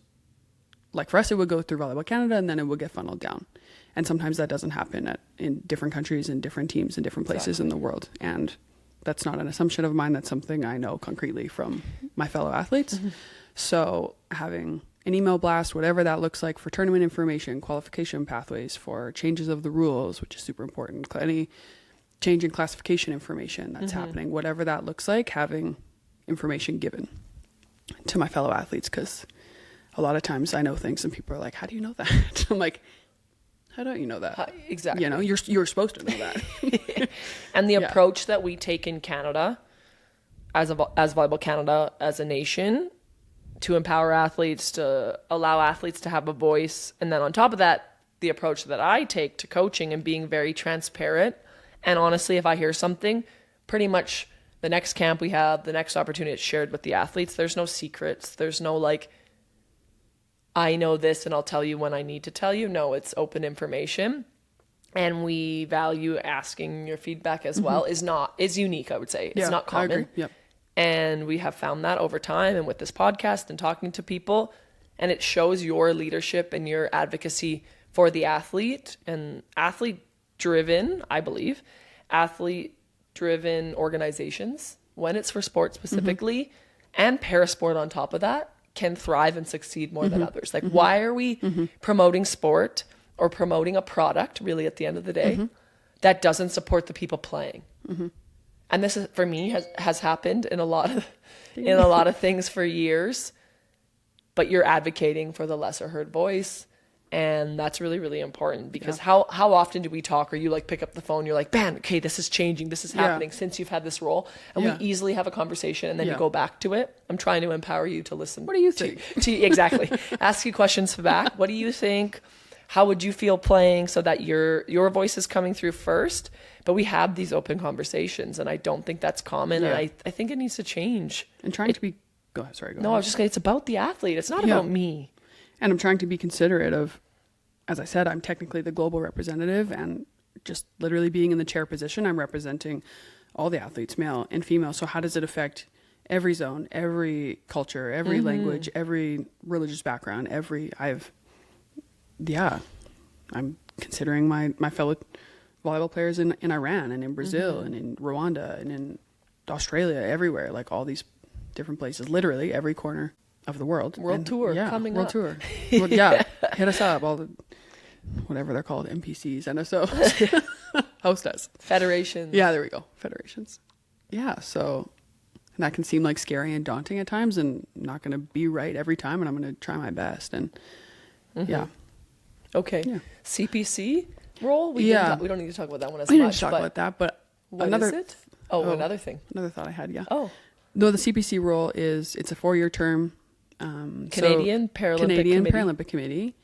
S2: like for us, it would go through Volleyball Canada and then it would get funneled down. And sometimes that doesn't happen in different countries and different teams in different places in the world. And that's not an assumption of mine. That's something I know concretely from my fellow athletes. So having an email blast, whatever that looks like, for tournament information, qualification pathways, for changes of the rules, which is super important, any change in classification information that's happening, whatever that looks like, having information given to my fellow athletes. Because a lot of times I know things and people are like, how do you know that? I'm like, how don't you know that?
S1: Exactly.
S2: You know, you're supposed to know that.
S1: And the approach that we take in Canada, as Volleyball Canada, as a nation, to empower athletes, to allow athletes to have a voice. And then on top of that, the approach that I take to coaching and being very transparent. And honestly, if I hear something, pretty much the next camp we have, the next opportunity, it's shared with the athletes. There's no secrets. There's no like, I know this and I'll tell you when I need to tell you. No, it's open information. And we value asking your feedback as well is unique, I would say. It's not common.
S2: I agree. Yep.
S1: And we have found that over time and with this podcast and talking to people, and it shows your leadership and your advocacy for the athlete and athlete driven, I believe, athlete driven organizations, when it's for sport specifically and parasport on top of that, can thrive and succeed more than others. Like, why are we promoting sport or promoting a product, really, at the end of the day, that doesn't support the people playing? And this is, for me, has happened in a lot of things for years. But you're advocating for the lesser heard voice, and that's really, really important. Because how often do we talk, or you like pick up the phone, you're like, "Man, okay, this is changing, this is happening since you've had this role," and we easily have a conversation, and then you go back to it. I'm trying to empower you to listen.
S2: What do you think?
S1: Exactly. Ask you questions back. What do you think? How would you feel playing, so that your voice is coming through first? But we have these open conversations, and I don't think that's common. And I think it needs to change.
S2: And trying to be, go ahead.
S1: No, I was just saying, it's about the athlete. It's not about me.
S2: And I'm trying to be considerate of, as I said, I'm technically the global representative, and just literally being in the chair position, I'm representing all the athletes, male and female. So how does it affect every zone, every culture, every language, every religious background, I'm considering my fellow volleyball players in Iran and in Brazil and in Rwanda and in Australia, everywhere, like all these different places, literally every corner of the world.
S1: World tour coming
S2: up. World tour. Well, hit us up, all the, whatever they're called, NPCs, NSOs, host us.
S1: Federations.
S2: Yeah, there we go. Federations. Yeah, so, and that can seem like scary and daunting at times, and not going to be right every time, and I'm going to try my best. And
S1: Okay. Yeah. CPC role? We don't need to talk about that one as much.
S2: We didn't talk about that, but
S1: what is it? Another thing.
S2: Another thought I had,
S1: Oh.
S2: No, the CPC role it's a 4-year term.
S1: Canadian
S2: Paralympic Committee,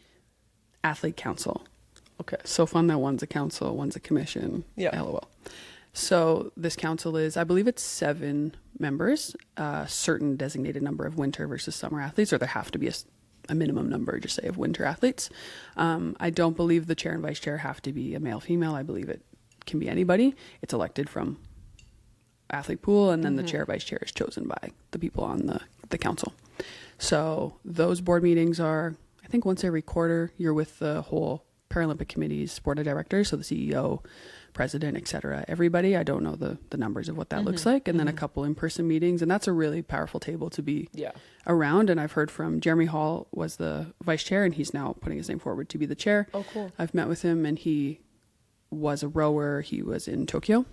S2: Athlete Council.
S1: Okay.
S2: So fun that one's a council, one's a commission.
S1: Yeah.
S2: LOL. So this council is, I believe it's 7 members, a certain designated number of winter versus summer athletes, or there have to be a minimum number, just say, of winter athletes. I don't believe the chair and vice chair have to be a male, female. I believe it can be anybody. It's elected from athlete pool, and then the chair, vice chair is chosen by the people on the council. So those board meetings are, I think, once every quarter. You're with the whole Paralympic Committee's board of directors, so the CEO, president, etc. Everybody. I don't know the numbers of what that looks like. And then a couple in-person meetings, and that's a really powerful table to be around. And I've heard from Jeremy Hall was the vice chair, and he's now putting his name forward to be the chair.
S1: Oh, cool.
S2: I've met with him, and he was a rower. He was in Tokyo.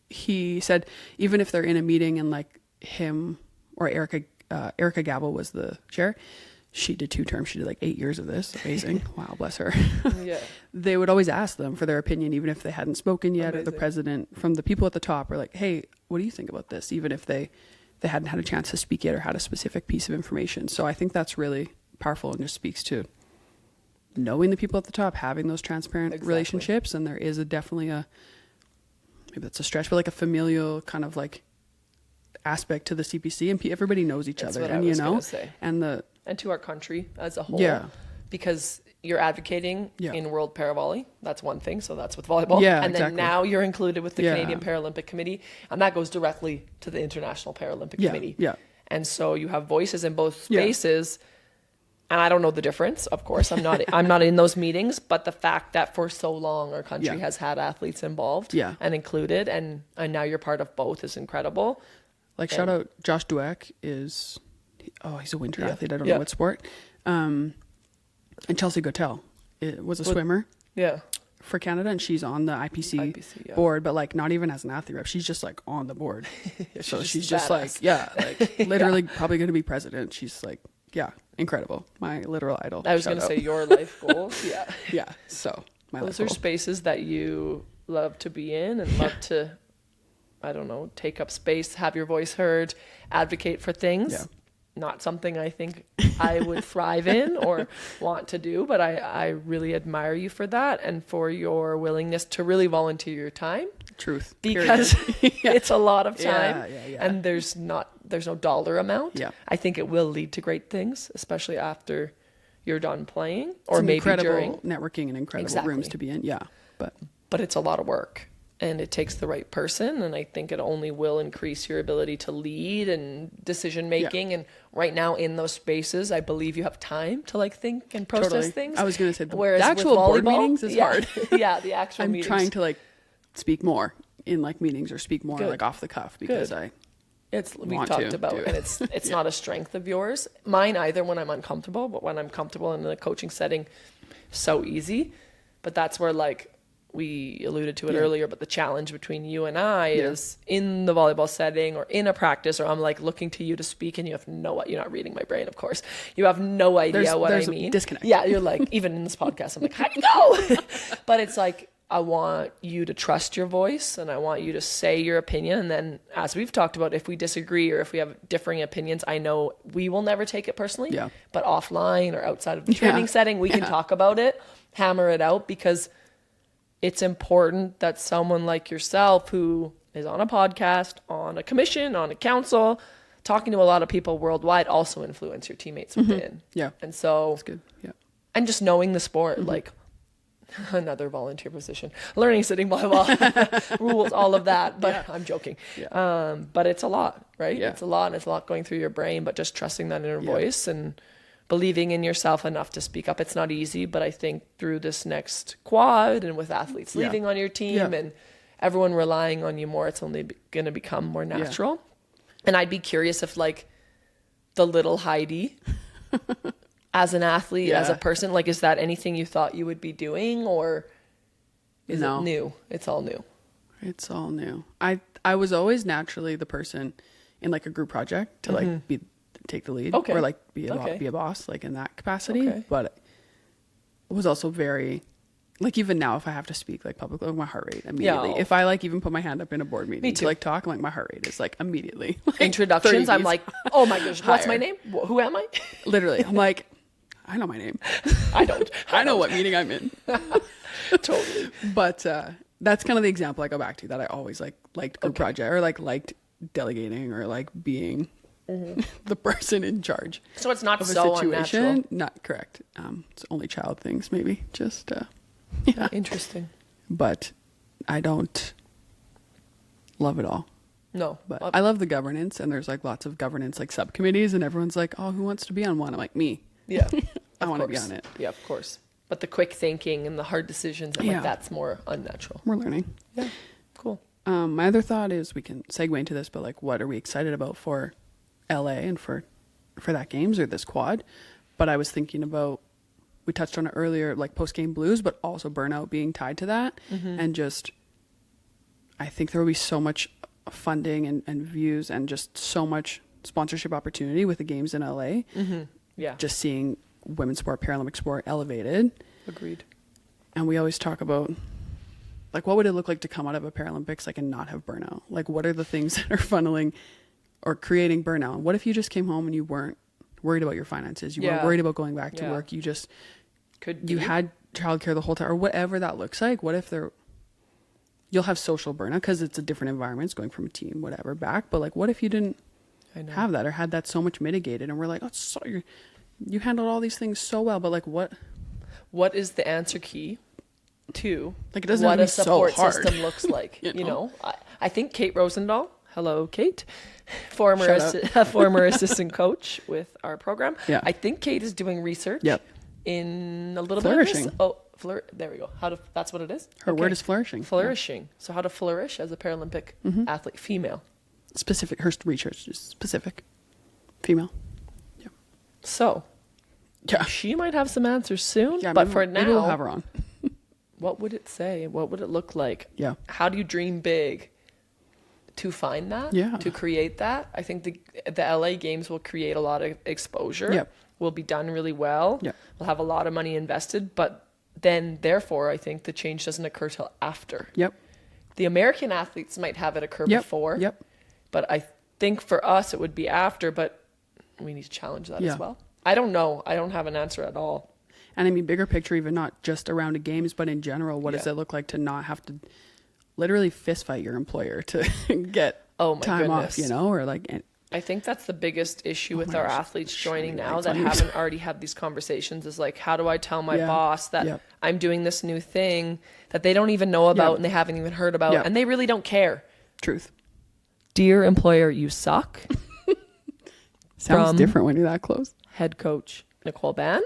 S2: He said even if they're in a meeting and like him or Erica Gabel was the chair, she did 2 terms. She did like 8 years of this. Amazing. Wow, bless her.
S1: Yeah.
S2: They would always ask them for their opinion, even if they hadn't spoken yet. Amazing. Or the president, from the people at the top, are like, hey, what do you think about this? Even if they hadn't had a chance to speak yet or had a specific piece of information. So I think that's really powerful and just speaks to knowing the people at the top, having those transparent relationships. And there is definitely a maybe that's a stretch, but like a familial kind of like aspect to the CPC, and everybody knows each
S1: That's
S2: other,
S1: what
S2: and
S1: I was gonna say.
S2: and
S1: to our country as a whole.
S2: Yeah.
S1: Because you're advocating
S2: Yeah.
S1: in World Paravolley. That's one thing. So that's with volleyball.
S2: Yeah,
S1: and then
S2: exactly.
S1: now you're included with the
S2: Yeah.
S1: Canadian Paralympic Committee, and that goes directly to the International Paralympic
S2: Yeah,
S1: Committee.
S2: yeah.
S1: And so you have voices in both
S2: Yeah.
S1: spaces. And I don't know the difference. Of course, I'm not in those meetings, but the fact that for so long our country
S2: Yeah.
S1: has had athletes involved
S2: Yeah.
S1: and included, and now you're part of both is incredible.
S2: Like shout out Josh Dweck he's a winter athlete. I don't
S1: Yeah.
S2: know what sport. And Chelsea Gotell was a swimmer
S1: Yeah.
S2: for Canada, and she's on the IPC,
S1: yeah.
S2: board, but like not even as an athlete rep. She's just like on the board. So she's just
S1: badass.
S2: like literally probably going to be president. She's like, yeah, incredible. My literal idol.
S1: I was
S2: Shout
S1: going to
S2: out.
S1: say your life goals. Yeah.
S2: Yeah. So my
S1: Those
S2: life
S1: are
S2: goal.
S1: spaces that you love to be in and love to, I don't know, take up space, have your voice heard, advocate for things.
S2: Yeah.
S1: Not something I think I would thrive in or want to do, but I really admire you for that and for your willingness to really volunteer your time,
S2: Truth.
S1: because it's a lot of time
S2: Yeah.
S1: and there's no dollar amount.
S2: Yeah.
S1: I think it will lead to great things, especially after you're done playing or
S2: Some
S1: maybe
S2: incredible
S1: during.
S2: networking and incredible
S1: Exactly.
S2: rooms to be in. Yeah.
S1: But it's a lot of work and it takes the right person, and I think it only will increase your ability to lead and decision making. And right now in those spaces, I believe you have time to like think and process
S2: Totally.
S1: things.
S2: I was going to say the
S1: Whereas with
S2: actual board
S1: volleyball,
S2: meetings is
S1: yeah,
S2: hard.
S1: yeah, the actual
S2: I'm
S1: meetings.
S2: trying to like speak more in like meetings or speak more
S1: Good.
S2: like off the cuff because
S1: Good. we've
S2: want
S1: talked
S2: to
S1: about,
S2: do it.
S1: and it's not a strength of yours. Mine either when I'm uncomfortable, but when I'm comfortable in a coaching setting, so easy. But that's where like we alluded to it earlier, but the challenge between you and I is in the volleyball setting or in a practice, or I'm like looking to you to speak and you have you're not reading my brain, of course. You have no idea what
S2: there's
S1: I
S2: a
S1: mean.
S2: disconnect.
S1: Yeah, you're like, even in this podcast, I'm like, how'd you go? But it's like, I want you to trust your voice and I want you to say your opinion. And then as we've talked about, if we disagree or if we have differing opinions, I know we will never take it personally,
S2: Yeah.
S1: but offline or outside of the training setting, we can talk about it, hammer it out, because it's important that someone like yourself who is on a podcast, on a commission, on a council, talking to a lot of people worldwide also influence your teammates within.
S2: Yeah.
S1: And so,
S2: That's good. Yeah.
S1: and just knowing the sport, like another volunteer position, learning sitting volleyball, rules, all of that. But I'm joking.
S2: Yeah.
S1: But it's a lot, right?
S2: Yeah.
S1: It's a lot, and it's a lot going through your brain, but just trusting that inner voice and believing in yourself enough to speak up. It's not easy, but I think through this next quad and with athletes leaving on your team and everyone relying on you more, it's only going to become more natural. And I'd be curious if like the little Heidi as an athlete, as a person, like, is that anything you thought you would be doing, or is it new? It's all new.
S2: It's all new. I was always naturally the person in like a group project to like take the lead or like be a boss, like in that capacity. But it was also very like, even now if I have to speak like publicly, like my heart rate immediately. If I like even put my hand up in a board meeting to like talk, like my heart rate is like immediately like
S1: introductions.
S2: 30
S1: I'm like, oh my gosh, what's my
S2: higher.
S1: name? Who am I?
S2: Literally, I'm like, I know my name.
S1: I don't.
S2: I know what meeting I'm in.
S1: Totally.
S2: But that's kind of the example I go back to, that I always liked group project, or liked delegating, or like being the person in charge.
S1: So it's not
S2: of a
S1: so
S2: situation.
S1: unnatural.
S2: Not correct. It's only child things, maybe. Just
S1: Interesting.
S2: But I don't love it all.
S1: No,
S2: But I love the governance, and there's like lots of governance like subcommittees, and everyone's like, oh, who wants to be on one? I'm like, me.
S1: yeah,
S2: I
S1: of
S2: want to be
S1: course.
S2: on it.
S1: Yeah, of course. But the quick thinking and the hard decisions, I'm like, that's more unnatural.
S2: We're learning.
S1: Yeah, cool.
S2: My other thought is, we can segue into this, but like, what are we excited about for LA and for that games or this quad? But I was thinking about, we touched on it earlier, like post-game blues, but also burnout being tied to that. And just, I think there will be so much funding and views and just so much sponsorship opportunity with the games in LA.
S1: Yeah,
S2: Just seeing women's sport, Paralympic sport elevated.
S1: agreed.
S2: And we always talk about, like, what would it look like to come out of a Paralympics, like, and not have burnout? Like, what are the things that are funneling or creating burnout? What if you just came home and you weren't worried about your finances? You weren't worried about going back to work. You just,
S1: you
S2: had childcare the whole time, or whatever that looks like. What if you'll have social burnout because it's a different environment. It's going from a team, whatever, back. But like, what if you didn't have that or had that so much mitigated? And we're like, oh, sorry, you handled all these things so well. But like,
S1: what is the answer key to
S2: like, it doesn't
S1: what
S2: have
S1: a
S2: to be
S1: support
S2: so hard.
S1: system looks like?
S2: You know?
S1: I think Kate Rosendahl, hello, Kate, former assistant coach with our program.
S2: Yeah.
S1: I think Kate is doing research in a little
S2: Flourishing.
S1: bit of this. There we go. That's what it is?
S2: Her word is flourishing.
S1: Flourishing. Yeah. So how to flourish as a Paralympic athlete, female.
S2: Specific. Her research is specific. Female. Yeah.
S1: So she might have some answers soon, but for now,
S2: maybe we'll have her on.
S1: What would it say? What would it look like?
S2: Yeah.
S1: How do you dream big to find that?
S2: Yeah.
S1: To create that? I think the LA Games will create a lot of exposure.
S2: Yep.
S1: Will be done really well.
S2: Yep.
S1: We'll have a lot of money invested, but then therefore I think the change doesn't occur till after.
S2: Yep.
S1: The American athletes might have it occur before.
S2: Yep.
S1: But I think for us it would be after, but we need to challenge that as well. I don't know. I don't have an answer at all.
S2: And I mean, bigger picture, even not just around the games, but in general, what does it look like to not have to literally fist fight your employer to get time off, you know, or like.
S1: I think that's the biggest issue with our athletes joining now that haven't already had these conversations is like, how do I tell my boss that I'm doing this new thing that they don't even know about and they haven't even heard about and they really don't care.
S2: Truth.
S1: Dear employer, you suck.
S2: Sounds different when you're that close.
S1: Head coach Nicole Ban.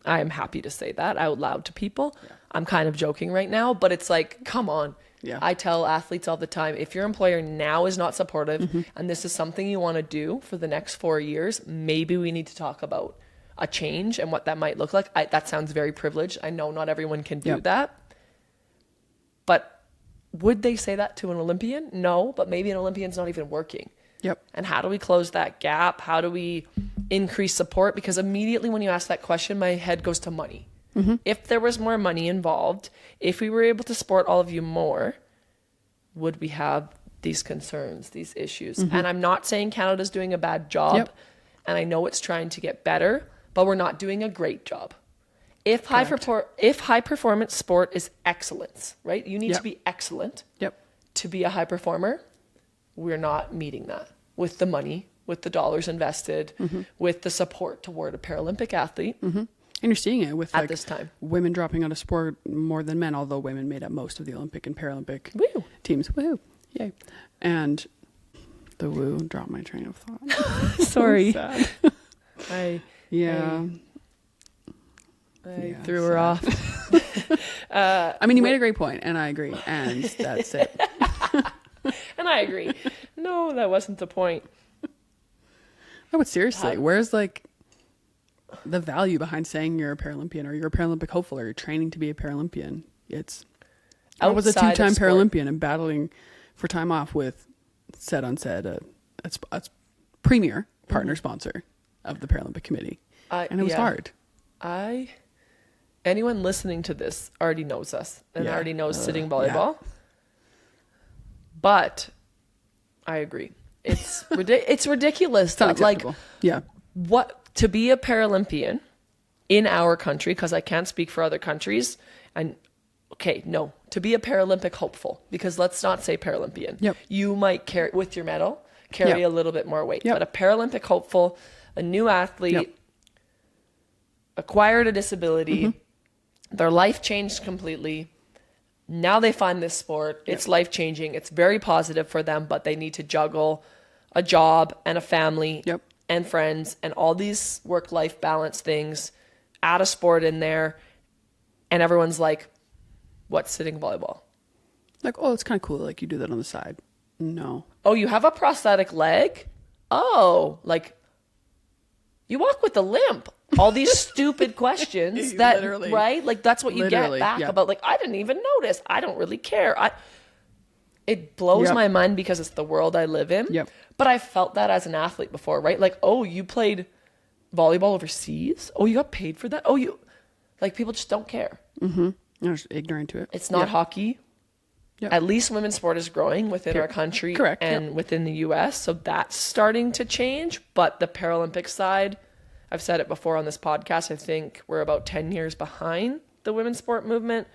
S1: I am happy to say that out loud to people. Yeah. I'm kind of joking right now, but it's like, come on. Yeah. I tell athletes all the time, if your employer now is not supportive and this is something you want to do for the next 4 years, maybe we need to talk about a change and what that might look like. That sounds very privileged. I know not everyone can do that. But would they say that to an Olympian? No, but maybe an Olympian's not even working.
S2: Yep.
S1: And how do we close that gap? How do we increase support? Because immediately when you ask that question, my head goes to money. If there was more money involved, if we were able to support all of you more, would we have these concerns, these issues? And I'm not saying Canada's doing a bad job, and I know it's trying to get better, but we're not doing a great job. If high performance sport is excellence, right? You need to be excellent to be a high performer. We're not meeting that with the money, with the dollars invested, with the support toward a Paralympic athlete.
S2: And you're seeing it with
S1: at this time,
S2: women dropping out of sport more than men, although women made up most of the Olympic and Paralympic teams. Woo! Yay! And the woo dropped my train of thought.
S1: Sorry. I threw her off.
S2: I mean, you made a great point, and I agree, and that's it.
S1: And I agree. No, that wasn't the point.
S2: No, but seriously, where's like the value behind saying you're a Paralympian or you're a Paralympic hopeful or you're training to be a Paralympian? I was a 2-time Paralympian and battling for time off with Said Unsaid, a premier partner sponsor of the Paralympic Committee. And it was hard.
S1: Anyone listening to this already knows us and already knows sitting volleyball. But I agree. It's it's ridiculous.
S2: It's
S1: like,
S2: yeah.
S1: What to be a Paralympian in our country, because I can't speak for other countries. And to be a Paralympic hopeful, because let's not say Paralympian.
S2: Yep.
S1: You might carry with your medal, a little bit more weight. But a Paralympic hopeful, a new athlete, acquired a disability, their life changed completely. Now they find this sport. It's life-changing. It's very positive for them, but they need to juggle a job and a family and friends and all these work-life balance things, add a sport in there, and everyone's like, what's sitting volleyball?
S2: Like, oh, it's kind of cool. Like, you do that on the side. No.
S1: Oh, you have a prosthetic leg? Oh, like, you walk with a limp. All these stupid questions that, right? Like, that's what you get back about, like, I didn't even notice. I don't really care. It blows my mind because it's the world I live in. Yep. But I felt that as an athlete before, right? Like, oh, you played volleyball overseas? Oh, you got paid for that? Oh, like, people just don't care.
S2: They're just ignorant to it.
S1: It's not hockey. Yep. At least women's sport is growing within our country and within the U.S. So that's starting to change. But the Paralympic side, I've said it before on this podcast, I think we're about 10 years behind the women's sport movement.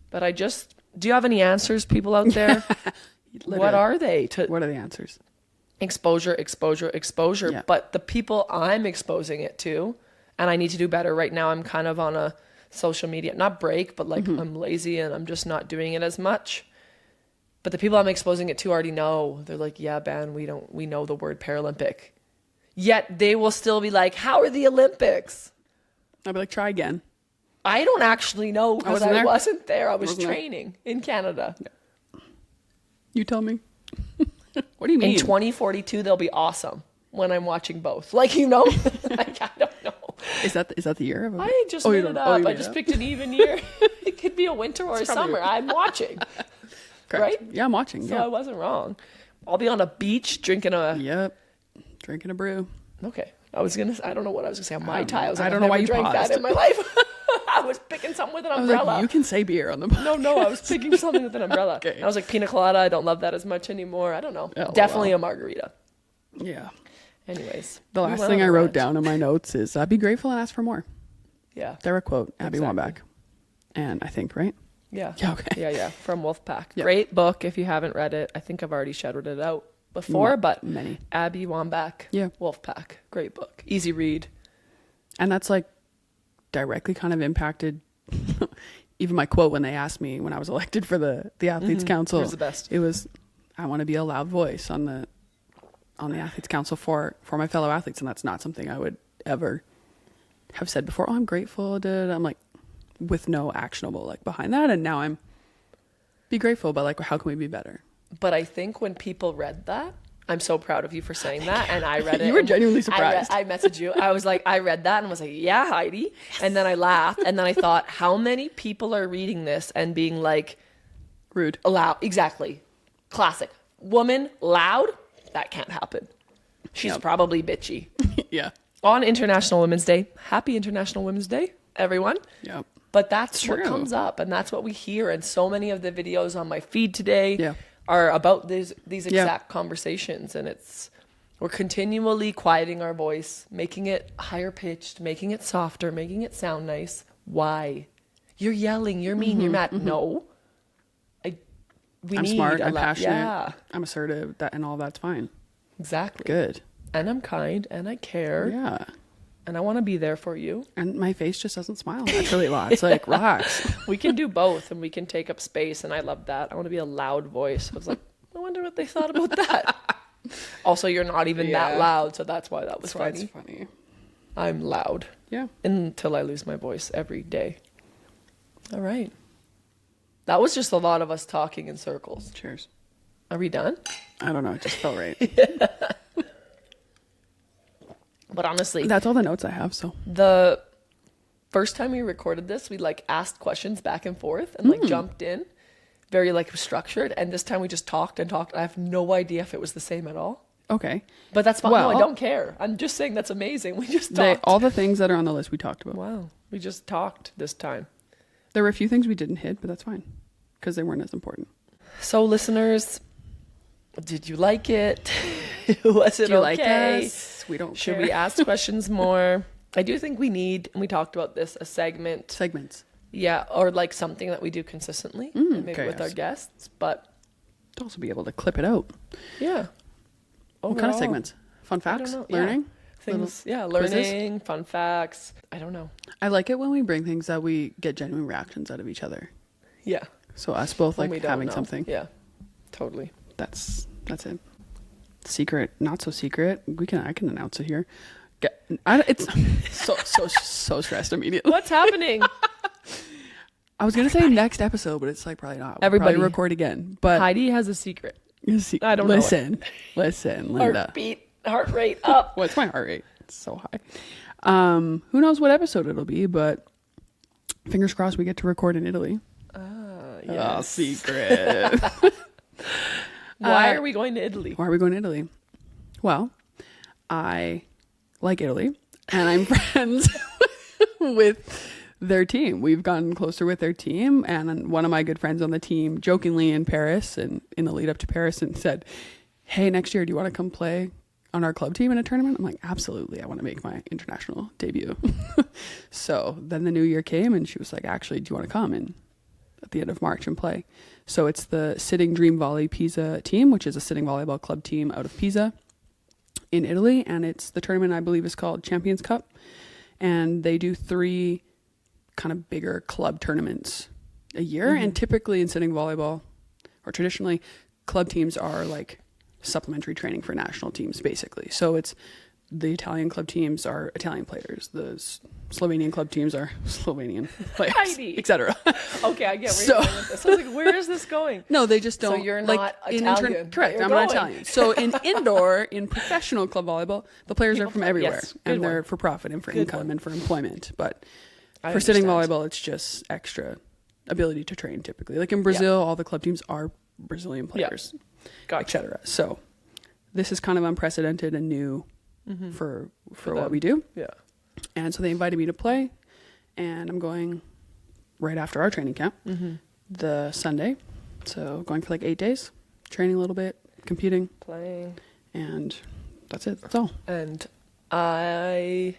S1: But Do you have any answers, people out there? What are they?
S2: What are the answers?
S1: Exposure.
S2: Yeah.
S1: But the people I'm exposing it to, and I need to do better. Right now, I'm kind of on a social media, not break, but like I'm lazy and I'm just not doing it as much. But the people I'm exposing it to already know. They're like, yeah, Ben, we know the word Paralympic. Yet they will still be like, how are the Olympics?
S2: I'll be like, try again.
S1: I don't actually know because I wasn't there. I was
S2: Wasn't
S1: training in Canada.
S2: Yeah. You tell me. What do you mean?
S1: In 2042, they'll be awesome when I'm watching both. Like, like, I don't know.
S2: Is that the year of it?
S1: I just made it up. I just picked an even year. It could be a winter or a summer. I'm watching.
S2: Correct.
S1: Right?
S2: Yeah, I'm watching.
S1: So
S2: yeah.
S1: I wasn't wrong. I'll be on a beach drinking a...
S2: Yep. Drinking a brew.
S1: Okay. I don't know what I was going to say. On Mai Tai.
S2: I don't know why you
S1: drank
S2: paused.
S1: that in my life. I was picking something with an umbrella.
S2: Like, you can say beer on the podcast.
S1: No, I was picking something with an umbrella.
S2: Okay.
S1: I was like, pina colada, I don't love that as much anymore. I don't know.
S2: Oh,
S1: Definitely
S2: wow.
S1: a margarita.
S2: Yeah.
S1: Anyways.
S2: The last thing I wrote down in my notes is be grateful and ask for more.
S1: Yeah.
S2: They're a quote, Abby
S1: Exactly.
S2: Wambach. And I think, right?
S1: Yeah.
S2: Yeah, okay.
S1: Yeah. From Wolfpack.
S2: Yeah.
S1: Great book if you haven't read it. I think I've already shouted it out before, but
S2: many.
S1: Abby Wambach.
S2: Yeah.
S1: Wolfpack. Great book. Easy read.
S2: And that's like directly kind of impacted even my quote when they asked me when I was elected for the Athletes Council.
S1: It was the best.
S2: It was, I want to be a loud voice on the Athletes Council for my fellow athletes. And that's not something I would ever have said before. Oh, I'm grateful. I'm like, with no actionable like behind that. And now I'm be grateful, but like, how can we be better?
S1: But I think when people read that, I'm so proud of you for saying that. And I read it.
S2: You were
S1: and
S2: genuinely surprised.
S1: I messaged you. I was like, I read that and was like, yeah, Heidi. And then I laughed. And then I thought, how many people are reading this and being like,
S2: Rude.
S1: loud? Exactly. Classic. Woman, loud? That can't happen. She's probably bitchy.
S2: Yeah.
S1: On International Women's Day. Happy International Women's Day, everyone.
S2: Yep.
S1: But that's what
S2: True.
S1: comes up and that's what we hear. And so many of the videos on my feed today
S2: Yeah.
S1: are about these exact conversations. And we're continually quieting our voice, making it higher pitched, making it softer, making it sound nice. Why? You're yelling, you're mean, you're mad. No.
S2: I'm smart, I'm passionate,
S1: Yeah,
S2: I'm assertive, and all that's fine.
S1: exactly.
S2: Good.
S1: And I'm kind and I care.
S2: Yeah.
S1: And I want to be there for you.
S2: And my face just doesn't smile naturally a lot. It's like, relax.
S1: We can do both and we can take up space. And I love that. I want to be a loud voice. I was like, I wonder what they thought about that. Also, you're not even that loud. So that's why that was funny.
S2: That's funny.
S1: I'm loud.
S2: Yeah.
S1: Until I lose my voice every day. All right. That was just a lot of us talking in circles.
S2: Cheers.
S1: Are we done?
S2: I don't know. It just felt right.
S1: But honestly,
S2: That's all the notes I have. So
S1: the first time we recorded this, we like asked questions back and forth and like jumped in, very like structured. And this time we just talked and talked. I have no idea if it was the same at all.
S2: okay.
S1: But that's fine.
S2: Well,
S1: no, I don't care. I'm just saying that's amazing. We just talked.
S2: All the things that are on the list we talked about.
S1: Wow. We just talked this time.
S2: There were a few things we didn't hit, but that's fine because they weren't as important.
S1: So listeners, did you like it? Was it
S2: Do you
S1: okay?
S2: like us? We don't
S1: Should
S2: care.
S1: we ask questions more? I do think we need, and we talked about this, a segment.
S2: Segments.
S1: Yeah, or like something that we do consistently, and maybe
S2: okay,
S1: with our
S2: yes.
S1: guests. But
S2: To also be able to clip it out.
S1: yeah.
S2: What kind of
S1: Overall,
S2: segments? Fun
S1: I
S2: facts?
S1: don't know.
S2: Learning?
S1: Yeah. Things, yeah,
S2: quizzes?
S1: learning, fun facts. I don't know.
S2: I like it when we bring things that we get genuine reactions out of each other.
S1: Yeah.
S2: So us both
S1: When we
S2: like
S1: don't
S2: having
S1: know.
S2: something.
S1: Yeah, totally.
S2: That's it. Secret, not so secret. I can announce it here. It's so stressed immediately.
S1: What's happening?
S2: I was gonna say next episode, but it's like probably not. We'll
S1: Everybody-
S2: probably record again. But
S1: Heidi has a secret.
S2: you see,
S1: I don't know it.
S2: listen, Linda.
S1: Heartbeat, heart rate up.
S2: What's my heart rate? It's so high. Who knows what episode it'll be, but fingers crossed we get to record in Italy. Oh,
S1: Yes.
S2: secret.
S1: Why are we going to Italy?
S2: Why are we going to Italy? Well, I like Italy and I'm friends with their team. We've gotten closer with their team, and one of my good friends on the team jokingly in Paris and in the lead up to Paris and said, hey, next year, do you want to come play on our club team in a tournament? I'm like, absolutely. I want to make my international debut. So then the new year came and she was like, actually, do you want to come? And at the end of March and play. So it's the Sitting Dream Volley Pisa team, which is a sitting volleyball club team out of Pisa in Italy. And it's the tournament, I believe, is called Champions Cup. And they do 3 kind of bigger club tournaments a year. And typically in sitting volleyball, or traditionally, club teams are like supplementary training for national teams, basically. So it's the Italian club teams are Italian players. The Slovenian club teams are Slovenian players, etc.
S1: Okay, I get where you're going with this. I was like, where is this going?
S2: No, they just don't.
S1: So you're
S2: like,
S1: not Italian.
S2: Correct, I'm not Italian. So in professional club volleyball, the players are from everywhere.
S1: Yes,
S2: and they're for profit and for income
S1: one.
S2: and for employment. But
S1: I
S2: for sitting
S1: understand.
S2: volleyball, it's just extra ability to train typically. Like in Brazil, all the club teams are Brazilian players,
S1: Gotcha.
S2: etc. So this is kind of unprecedented and new for what we do.
S1: Yeah.
S2: And so they invited me to play, and I'm going right after our training camp, the Sunday. So going for like 8 days, training a little bit, competing,
S1: Playing.
S2: and that's it. That's all.
S1: And I,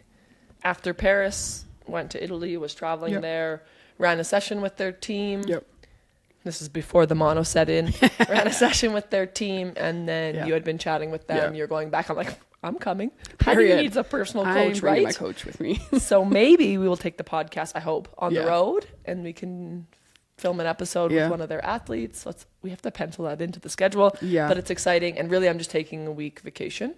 S1: after Paris, went to Italy, was traveling there, ran a session with their team.
S2: Yep.
S1: This is before the mono set in. Ran a session with their team, and then you had been chatting with them. You're going back. I'm like, I'm coming. Heidi needs a personal coach,
S2: I'm bringing
S1: right?
S2: my coach with me.
S1: So maybe we will take the podcast, I hope, on the road, and we can film an episode with one of their athletes. We have to pencil that into the schedule.
S2: Yeah.
S1: But it's exciting, and really I'm just taking a week vacation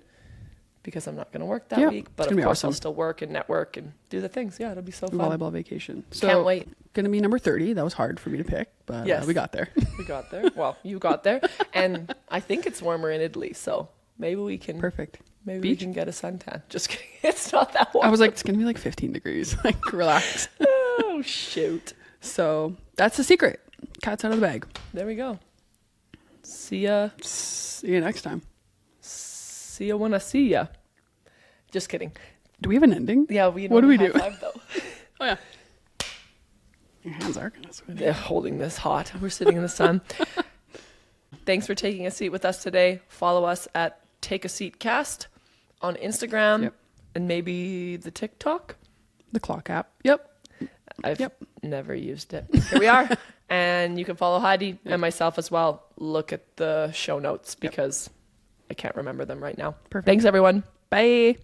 S1: because I'm not going to work that week. But of course I'll still work and network and do the things. Yeah, it'll be so fun.
S2: Volleyball vacation. So
S1: can't wait.
S2: Going to be number 30. That was hard for me to pick, but we got there.
S1: We got there. Well, you got there. And I think it's warmer in Italy, so maybe we can...
S2: Perfect.
S1: Maybe we can get a suntan. Just kidding. It's not that warm.
S2: I was like, it's going to be like 15 degrees. Like, relax.
S1: Oh, shoot.
S2: So that's the secret. Cat's out of the bag.
S1: There we go. See ya.
S2: See you next time.
S1: See ya when I see ya. Just kidding.
S2: Do we have an ending?
S1: Yeah,
S2: what do we do?
S1: Five, though.
S2: Oh, yeah. Your hands are kind of sweaty.
S1: They're holding this hot. We're sitting in the sun. Thanks for taking a seat with us today. Follow us at Take a Seat Cast on Instagram and maybe the TikTok.
S2: The clock app. Yep.
S1: I've never used it. Here we are. And you can follow Heidi and myself as well. Look at the show notes because I can't remember them right now.
S2: Perfect.
S1: Thanks, everyone. Bye.